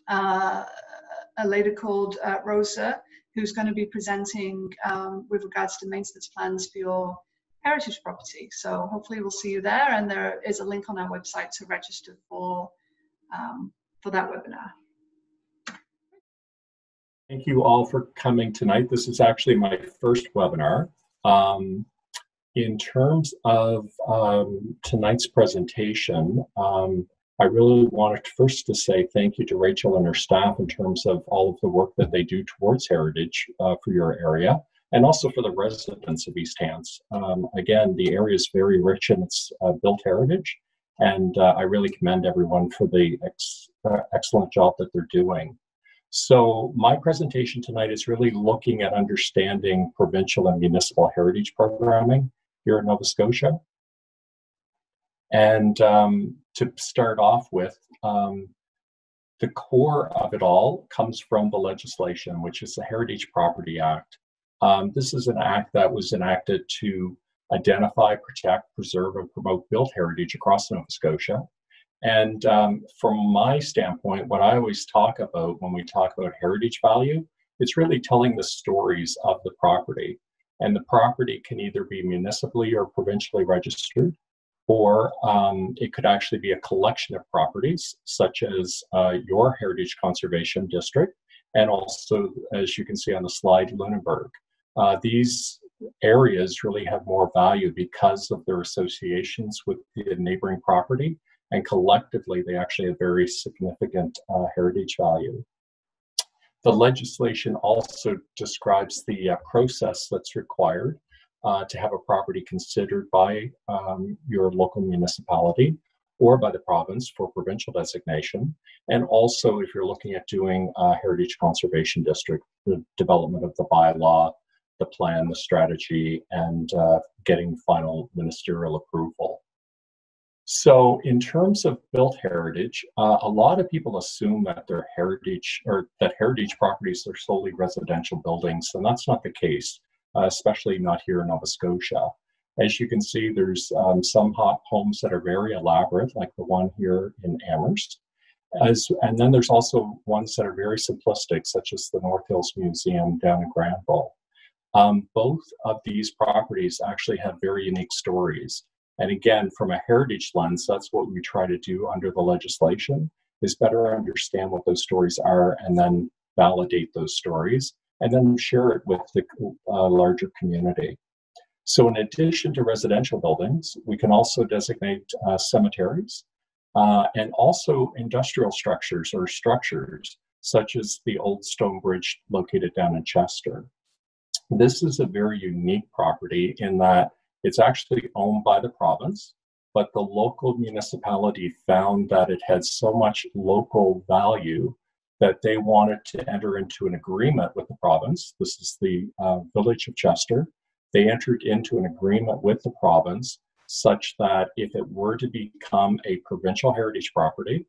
a lady called Rosa, who's going to be presenting with regards to maintenance plans for your heritage property. So hopefully we'll see you there, and there is a link on our website to register for that webinar. Thank you all for coming tonight. This is actually my first webinar. In terms of tonight's presentation, I really wanted first to say thank you to Rachel and her staff in terms of all of the work that they do towards heritage for your area, and also for the residents of East Hants. Again, the area is very rich in its built heritage, and I really commend everyone for the excellent job that they're doing. So my presentation tonight is really looking at understanding provincial and municipal heritage programming here in Nova Scotia. And to start off with, the core of it all comes from the legislation, which is the Heritage Property Act. This is an act that was enacted to identify, protect, preserve, and promote built heritage across Nova Scotia. And from my standpoint, what I always talk about when we talk about heritage value, it's really telling the stories of the property. And the property can either be municipally or provincially registered, or it could actually be a collection of properties, such as your Heritage Conservation District, and also, as you can see on the slide, Lunenburg. These areas really have more value because of their associations with the neighboring property, and collectively they actually have very significant heritage value. The legislation also describes the process that's required to have a property considered by your local municipality or by the province for provincial designation. And also, if you're looking at doing a Heritage Conservation District, the development of the bylaw, the plan, the strategy, and getting final ministerial approval. So in terms of built heritage, a lot of people assume that they're heritage, or that heritage properties are solely residential buildings, and that's not the case, especially not here in Nova Scotia. As you can see, there's some homes that are very elaborate, like the one here in Amherst. And then there's also ones that are very simplistic, such as the North Hills Museum down in Granville. Both of these properties actually have very unique stories. And again, from a heritage lens, that's what we try to do under the legislation, is better understand what those stories are and then validate those stories and then share it with the larger community. So in addition to residential buildings, we can also designate cemeteries and also industrial structures or structures, such as the old stone bridge located down in Chester. This is a very unique property in that it's actually owned by the province, but the local municipality found that it had so much local value that they wanted to enter into an agreement with the province. This is the village of Chester. They entered into an agreement with the province such that if it were to become a provincial heritage property,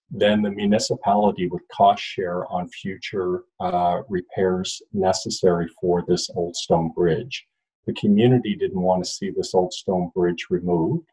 then the municipality would cost share on future repairs necessary for this old stone bridge. The community didn't want to see this old stone bridge removed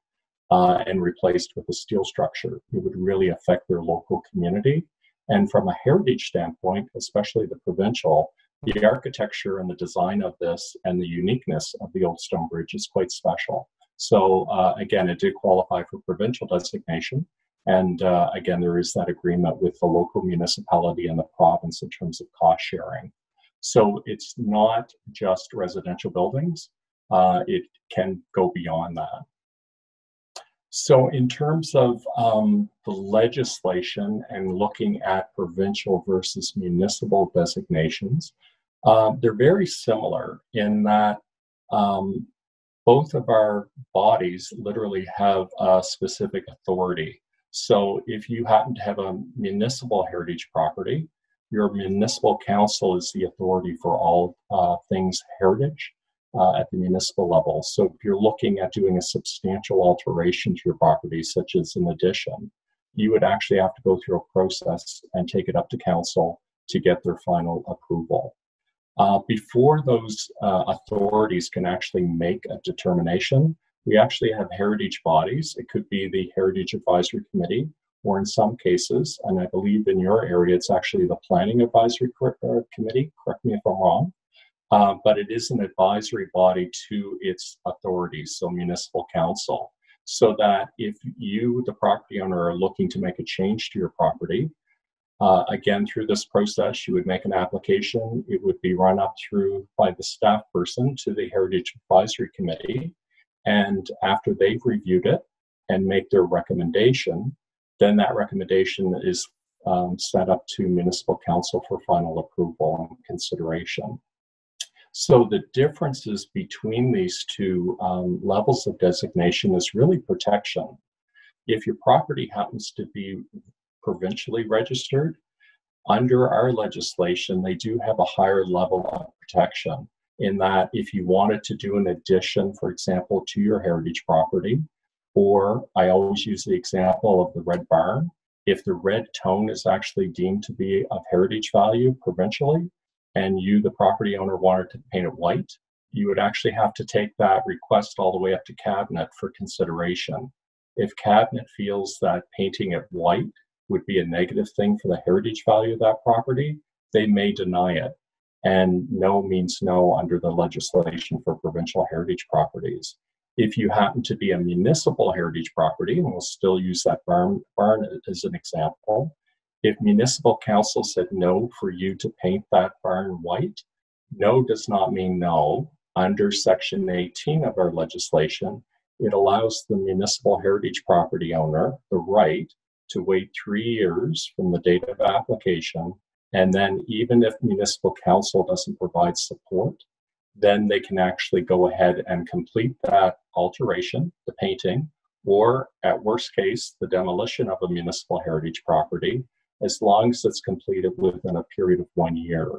and replaced with a steel structure. It would really affect their local community. And from a heritage standpoint, especially the provincial, the architecture and the design of this and the uniqueness of the old stone bridge is quite special. So again, it did qualify for provincial designation. And again, there is that agreement with the local municipality and the province in terms of cost sharing. So it's not just residential buildings, it can go beyond that. So in terms of the legislation and looking at provincial versus municipal designations, they're very similar in that both of our bodies literally have a specific authority. So if you happen to have a municipal heritage property, your municipal council is the authority for all things heritage at the municipal level. So if you're looking at doing a substantial alteration to your property, such as an addition, you would actually have to go through a process and take it up to council to get their final approval. Before those authorities can actually make a determination, we actually have heritage bodies. It could be the Heritage Advisory Committee, or in some cases, and I believe in your area, it's actually the Planning Advisory Committee, correct me if I'm wrong, but it is an advisory body to its authorities, so municipal council, so that if you, the property owner, are looking to make a change to your property, again, through this process, you would make an application. It would be run up through by the staff person to the Heritage Advisory Committee. And after they've reviewed it and make their recommendation, then that recommendation is sent up to municipal council for final approval and consideration. So the differences between these two levels of designation is really protection. If your property happens to be provincially registered, under our legislation, they do have a higher level of protection in that if you wanted to do an addition, for example, to your heritage property, Or I always use the example of the red barn. If the red tone is actually deemed to be of heritage value provincially, and you, the property owner, wanted to paint it white, you would actually have to take that request all the way up to Cabinet for consideration. If Cabinet feels that painting it white would be a negative thing for the heritage value of that property, they may deny it. And no means no under the legislation for provincial heritage properties. If you happen to be a municipal heritage property, and we'll still use that barn as an example, if municipal council said no for you to paint that barn white, no does not mean no. Under Section 18 of our legislation, it allows the municipal heritage property owner the right to wait 3 years from the date of application. And then even if municipal council doesn't provide support, then they can actually go ahead and complete that alteration, the painting, or at worst case, the demolition of a municipal heritage property, as long as it's completed within a period of 1 year.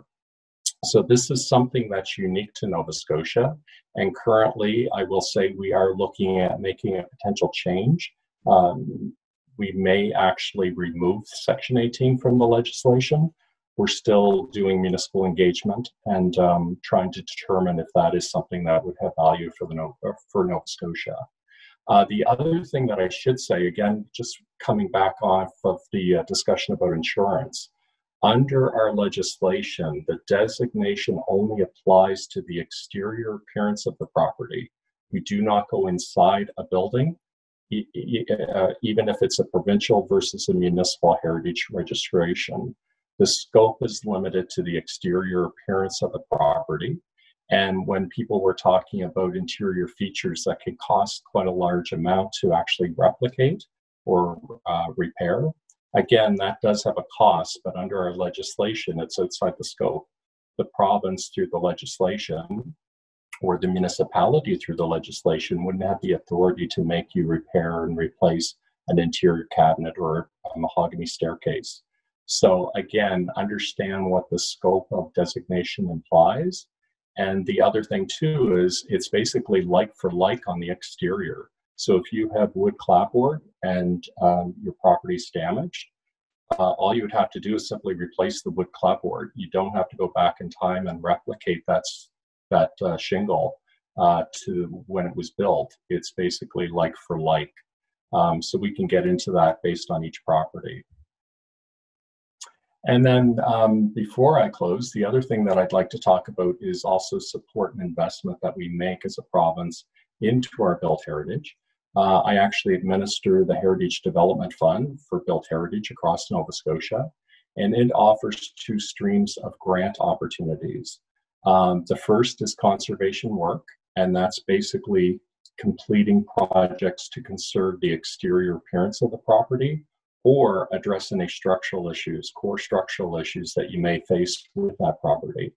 So this is something that's unique to Nova Scotia. And currently, I will say we are looking at making a potential change. We may actually remove Section 18 from the legislation. We're still doing municipal engagement and trying to determine if that is something that would have value for Nova Scotia. The other thing that I should say, again, just coming back off of the discussion about insurance, under our legislation, the designation only applies to the exterior appearance of the property. We do not go inside a building, even if it's a provincial versus a municipal heritage registration. The scope is limited to the exterior appearance of the property. And when people were talking about interior features that can cost quite a large amount to actually replicate or repair, again, that does have a cost, but under our legislation, it's outside the scope. The province, through the legislation, or the municipality through the legislation, wouldn't have the authority to make you repair and replace an interior cabinet or a mahogany staircase. So again, understand what the scope of designation implies. And the other thing too is it's basically like for like on the exterior. So if you have wood clapboard and your property's damaged, all you would have to do is simply replace the wood clapboard. You don't have to go back in time and replicate that shingle to when it was built. It's basically like for like. So we can get into that based on each property. And then before I close, the other thing that I'd like to talk about is also support and investment that we make as a province into our built heritage. I actually administer the Heritage Development Fund for Built Heritage across Nova Scotia, and it offers 2 streams of grant opportunities. The first is conservation work, and that's basically completing projects to conserve the exterior appearance of the property or address any structural issues, core structural issues that you may face with that property.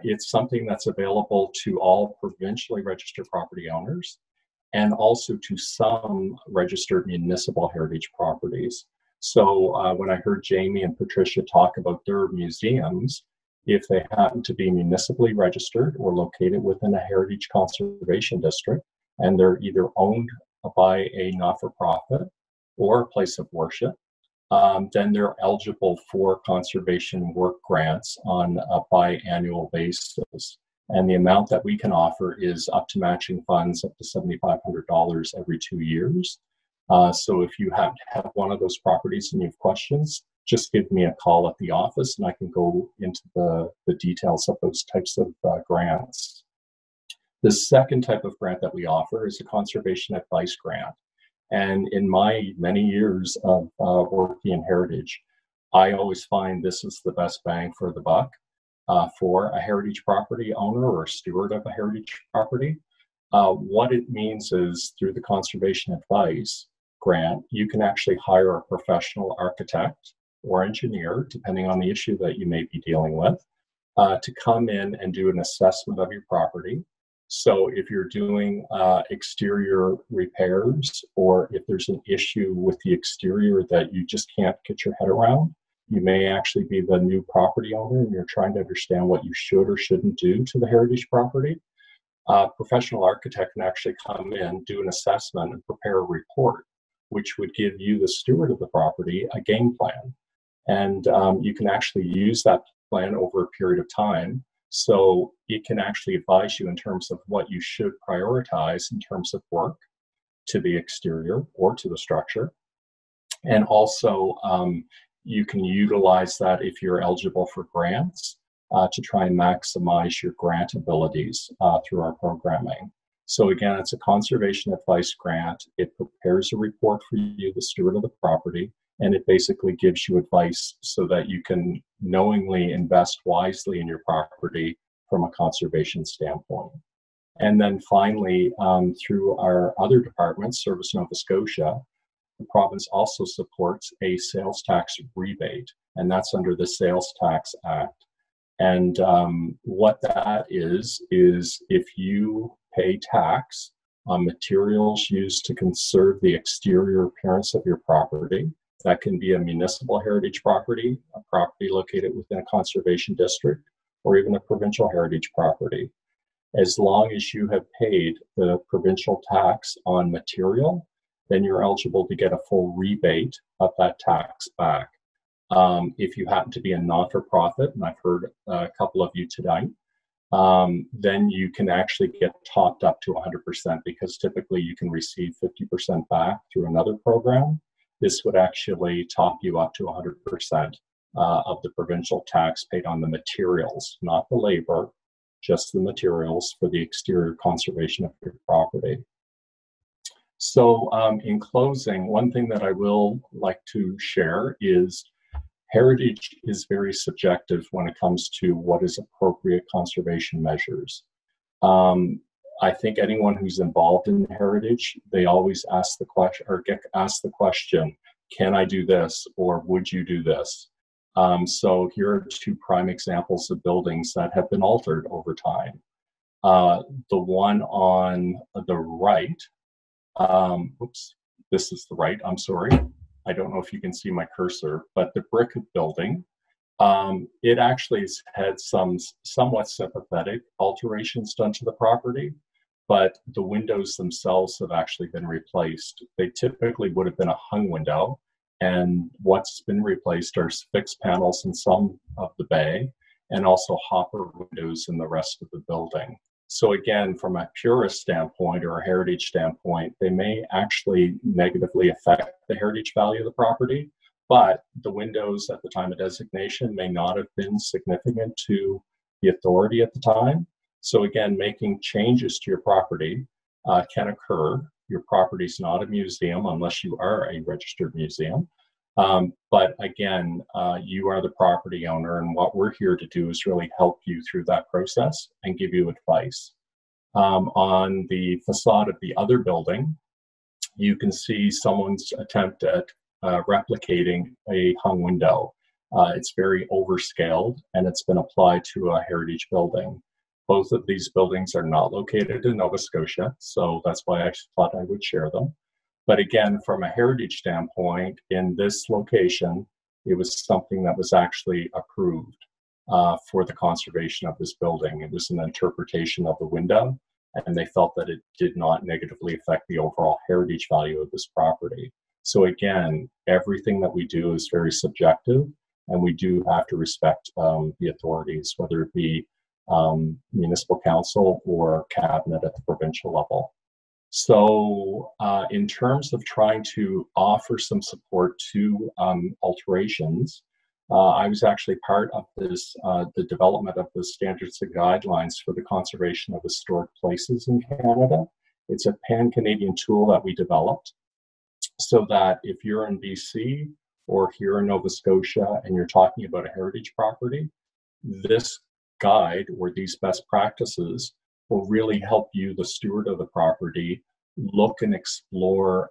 It's something that's available to all provincially registered property owners and also to some registered municipal heritage properties. So when I heard Jamie and Patricia talk about their museums, if they happen to be municipally registered or located within a heritage conservation district, and they're either owned by a not-for-profit or a place of worship, then they're eligible for conservation work grants on a biannual basis. And the amount that we can offer is up to matching funds up to $7,500 every 2 years. So if you have to have one of those properties and you have questions, just give me a call at the office and I can go into the details of those types of grants. The second type of grant that we offer is a conservation advice grant. And in my many years of working in heritage, I always find this is the best bang for the buck for a heritage property owner or a steward of a heritage property. What it means is through the conservation advice grant, you can actually hire a professional architect or engineer, depending on the issue that you may be dealing with, to come in and do an assessment of your property. So if you're doing exterior repairs, or if there's an issue with the exterior that you just can't get your head around, you may actually be the new property owner and you're trying to understand what you should or shouldn't do to the heritage property. A professional architect can actually come in, do an assessment, and prepare a report, which would give you, the steward of the property, a game plan. And you can actually use that plan over a period of time. So it can actually advise you in terms of what you should prioritize in terms of work to the exterior or to the structure. And also, you can utilize that if you're eligible for grants to try and maximize your grant abilities through our programming. So again, it's a conservation advice grant. It prepares a report for you, the steward of the property, and it basically gives you advice so that you can knowingly invest wisely in your property from a conservation standpoint. And then finally, through our other departments, Service Nova Scotia, the province also supports a sales tax rebate, and that's under the Sales Tax Act. And what that is if you pay tax on materials used to conserve the exterior appearance of your property, that can be a municipal heritage property, a property located within a conservation district, or even a provincial heritage property. As long as you have paid the provincial tax on material, then you're eligible to get a full rebate of that tax back. If you happen to be a not-for-profit, and I've heard a couple of you tonight, then you can actually get topped up to 100%, because typically you can receive 50% back through another program. This would actually top you up to 100% of the provincial tax paid on the materials, not the labor, just the materials for the exterior conservation of your property. So in closing, one thing that I will like to share is heritage is very subjective when it comes to what is appropriate conservation measures. I think anyone who's involved in heritage, they always ask the question, or get asked the question, can I do this, or would you do this? So here are two prime examples of buildings that have been altered over time. The one on the right, oops, this is the right, I'm sorry. I don't know if you can see my cursor, but the brick building, it actually has had some somewhat sympathetic alterations done to the property, but the windows themselves have actually been replaced. They typically would have been a hung window, and what's been replaced are fixed panels in some of the bay, and also hopper windows in the rest of the building. So again, from a purist standpoint or a heritage standpoint, they may actually negatively affect the heritage value of the property, but the windows at the time of designation may not have been significant to the authority at the time. So again, making changes to your property can occur. Your property is not a museum unless you are a registered museum. But again, you are the property owner, and what we're here to do is really help you through that process and give you advice. On the facade of the other building, you can see someone's attempt at replicating a hung window. It's very overscaled, and it's been applied to a heritage building. Both of these buildings are not located in Nova Scotia, so that's why I thought I would share them. But again, from a heritage standpoint, in this location, it was something that was actually approved for the conservation of this building. It was an interpretation of the window, and they felt that it did not negatively affect the overall heritage value of this property. So again, everything that we do is very subjective, and we do have to respect the authorities, whether it be municipal council or cabinet at the provincial level. So in terms of trying to offer some support to alterations, I was actually part of this, the development of the standards and guidelines for the conservation of historic places in Canada. It's a pan-Canadian tool that we developed so that if you're in BC or here in Nova Scotia and you're talking about a heritage property, this guide or these best practices will really help you, the steward of the property, look and explore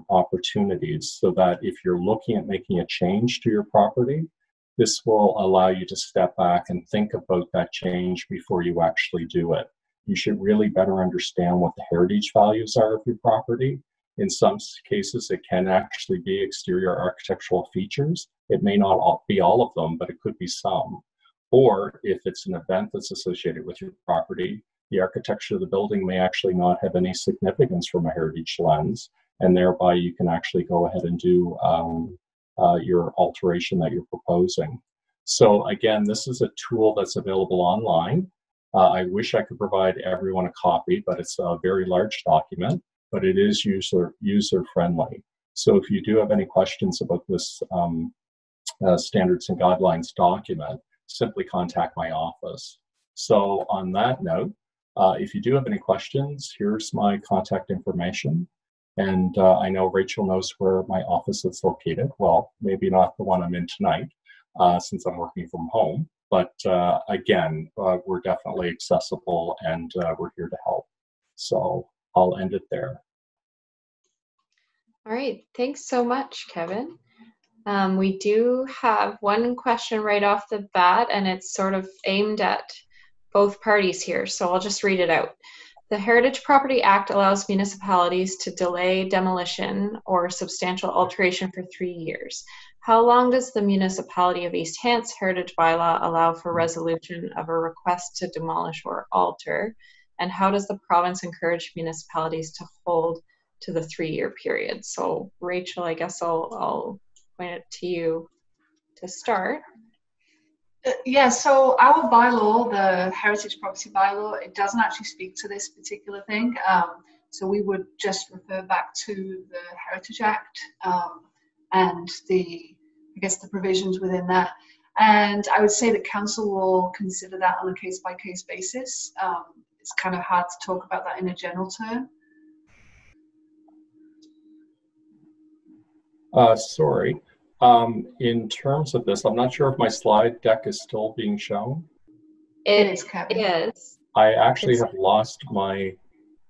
opportunities so that if you're looking at making a change to your property, this will allow you to step back and think about that change before you actually do it. You should really better understand what the heritage values are of your property. In some cases, it can actually be exterior architectural features. It may not be all of them, but it could be some. Or if it's an event that's associated with your property, the architecture of the building may actually not have any significance from a heritage lens, and thereby you can actually go ahead and do your alteration that you're proposing. So again, this is a tool that's available online. I wish I could provide everyone a copy, but it's a very large document, but it is user-friendly. So if you do have any questions about this standards and guidelines document, simply contact my office. So on that note, if you do have any questions, here's my contact information. And I know Rachel knows where my office is located. Well, maybe not the one I'm in tonight, since I'm working from home. But again, we're definitely accessible, and we're here to help. So I'll end it there. All right, thanks so much, Kevin. We do have one question right off the bat, and it's sort of aimed at both parties here, so I'll just read it out. The Heritage Property Act allows municipalities to delay demolition or substantial alteration for 3 years. How long does the municipality of East Hants Heritage Bylaw allow for resolution of a request to demolish or alter? And how does the province encourage municipalities to hold to the 3-year period? So Rachel, I guess I'll point it to you to start. Yeah, so our bylaw, the Heritage Property Bylaw, it doesn't actually speak to this particular thing. So we would just refer back to the Heritage Act and the provisions within that. And I would say that council will consider that on a case-by-case basis. It's kind of hard to talk about that in a general term. Sorry. In terms of this, I'm not sure if my slide deck is still being shown. It is, Kevin. Yes. I actually have lost my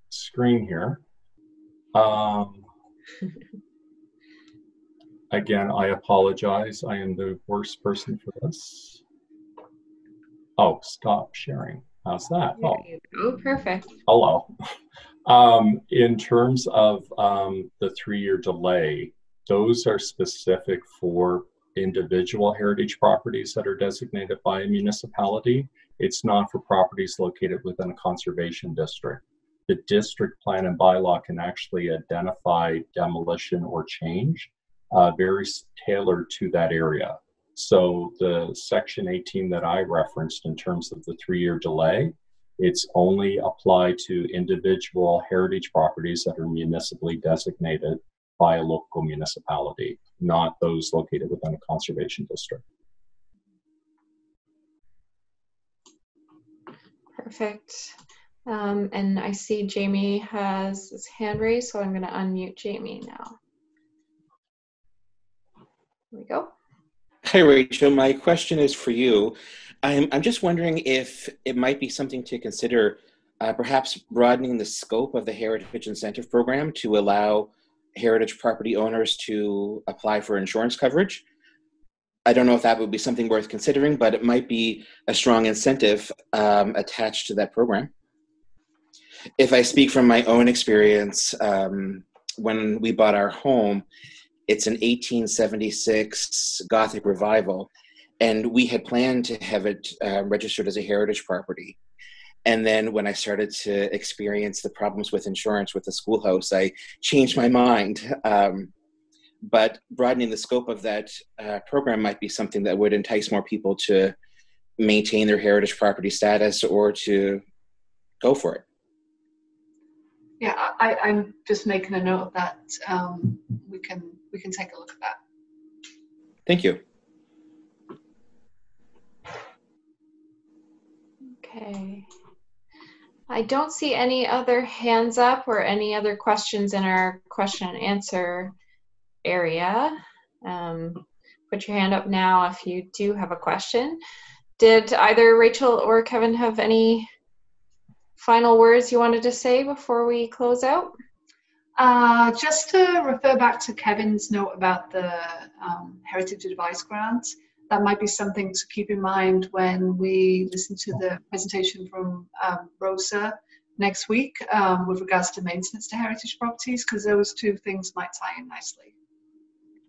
screen here. Again, I apologize. I am the worst person for this. Oh, stop sharing. How's that? There you go. Perfect. Hello. In terms of the 3-year delay, those are specific for individual heritage properties that are designated by a municipality. It's not for properties located within a conservation district. The district plan and bylaw can actually identify demolition or change very tailored to that area. So the section 18 that I referenced in terms of the 3-year delay, it's only applied to individual heritage properties that are municipally designated by a local municipality, not those located within a conservation district. Perfect. And I see Jamie has his hand raised, so I'm going to unmute Jamie now. There we go. Hi, Rachel. My question is for you. I'm just wondering if it might be something to consider, perhaps broadening the scope of the Heritage Incentive Program to allow heritage property owners to apply for insurance coverage. I don't know if that would be something worth considering, but it might be a strong incentive attached to that program. If I speak from my own experience, when we bought our home, it's an 1876 Gothic revival, and we had planned to have it registered as a heritage property. And then when I started to experience the problems with insurance with the schoolhouse, I changed my mind. But broadening the scope of that program might be something that would entice more people to maintain their heritage property status or to go for it. Yeah, I'm just making a note of that. We can take a look at that. Thank you. Okay. I don't see any other hands up or any other questions in our question and answer area. Put your hand up now if you do have a question. Did either Rachel or Kevin have any final words you wanted to say before we close out? Just to refer back to Kevin's note about the Heritage Advice Grant, that might be something to keep in mind when we listen to the presentation from Rosa next week with regards to maintenance to heritage properties, because those two things might tie in nicely.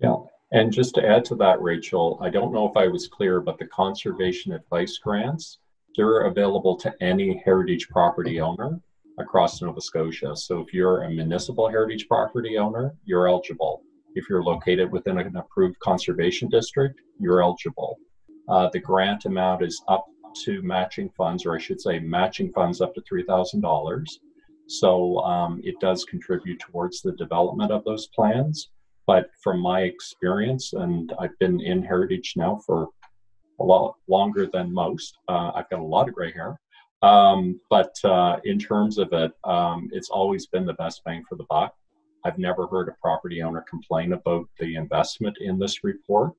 Yeah, and just to add to that, Rachel, I don't know if I was clear, but the conservation advice grants they're available to any heritage property owner across Nova Scotia. So if you're a municipal heritage property owner, you're eligible. If you're located within an approved conservation district, you're eligible. The grant amount is up to matching funds, or I should say matching funds up to $3,000. So it does contribute towards the development of those plans. But from my experience, and I've been in heritage now for a lot longer than most, I've got a lot of gray hair. But in terms of it, it's always been the best bang for the buck. I've never heard a property owner complain about the investment in this report,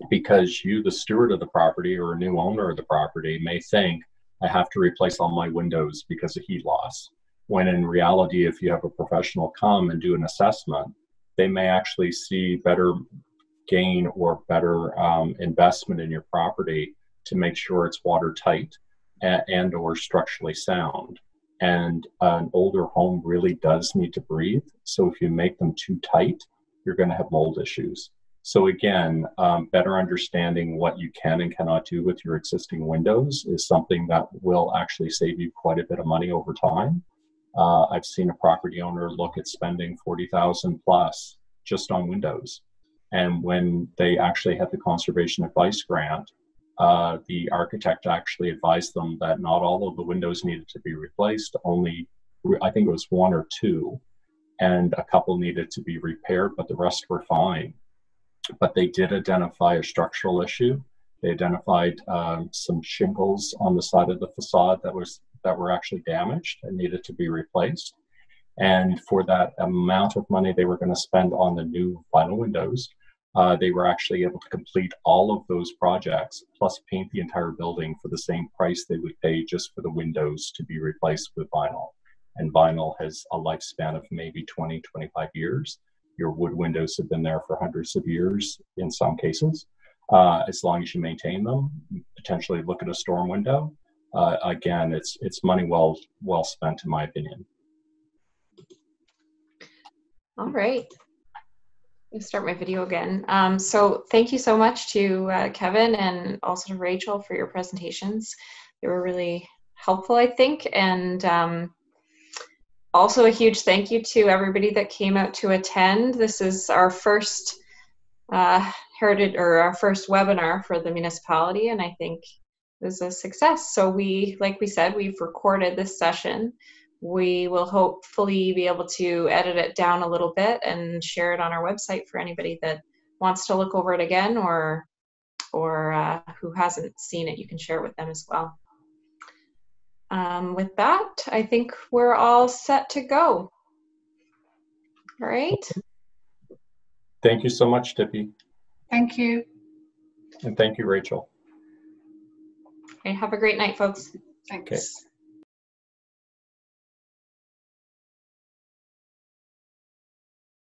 because you, the steward of the property or a new owner of the property, may think, I have to replace all my windows because of heat loss. When in reality, if you have a professional come and do an assessment, they may actually see better gain or better investment in your property to make sure it's watertight and or structurally sound. And an older home really does need to breathe. So if you make them too tight, you're going to have mold issues. So again, better understanding what you can and cannot do with your existing windows is something that will actually save you quite a bit of money over time. I've seen a property owner look at spending $40,000 plus just on windows. And when they actually had the conservation advice grant, the architect actually advised them that not all of the windows needed to be replaced, only, I think it was one or two, and a couple needed to be repaired, but the rest were fine. But they did identify a structural issue. They identified some shingles on the side of the facade that were actually damaged and needed to be replaced. And for that amount of money they were going to spend on the new vinyl windows, they were actually able to complete all of those projects, plus paint the entire building for the same price they would pay just for the windows to be replaced with vinyl. And vinyl has a lifespan of maybe 20, 25 years. Your wood windows have been there for hundreds of years in some cases. As long as you maintain them, potentially look at a storm window. Again, it's money well spent, in my opinion. All right. I'll start my video again. So thank you so much to Kevin and also to Rachel for your presentations. They were really helpful, I think. And also a huge thank you to everybody that came out to attend. This is our first our first webinar for the municipality, and I think it was a success. So like we said, we've recorded this session. We will hopefully be able to edit it down a little bit and share it on our website for anybody that wants to look over it again, or who hasn't seen it. You can share it with them as well. With that, I think we're all set to go. All right. Thank you so much, Tippy. Thank you. And thank you, Rachel. Okay, have a great night, folks. Thanks. Okay.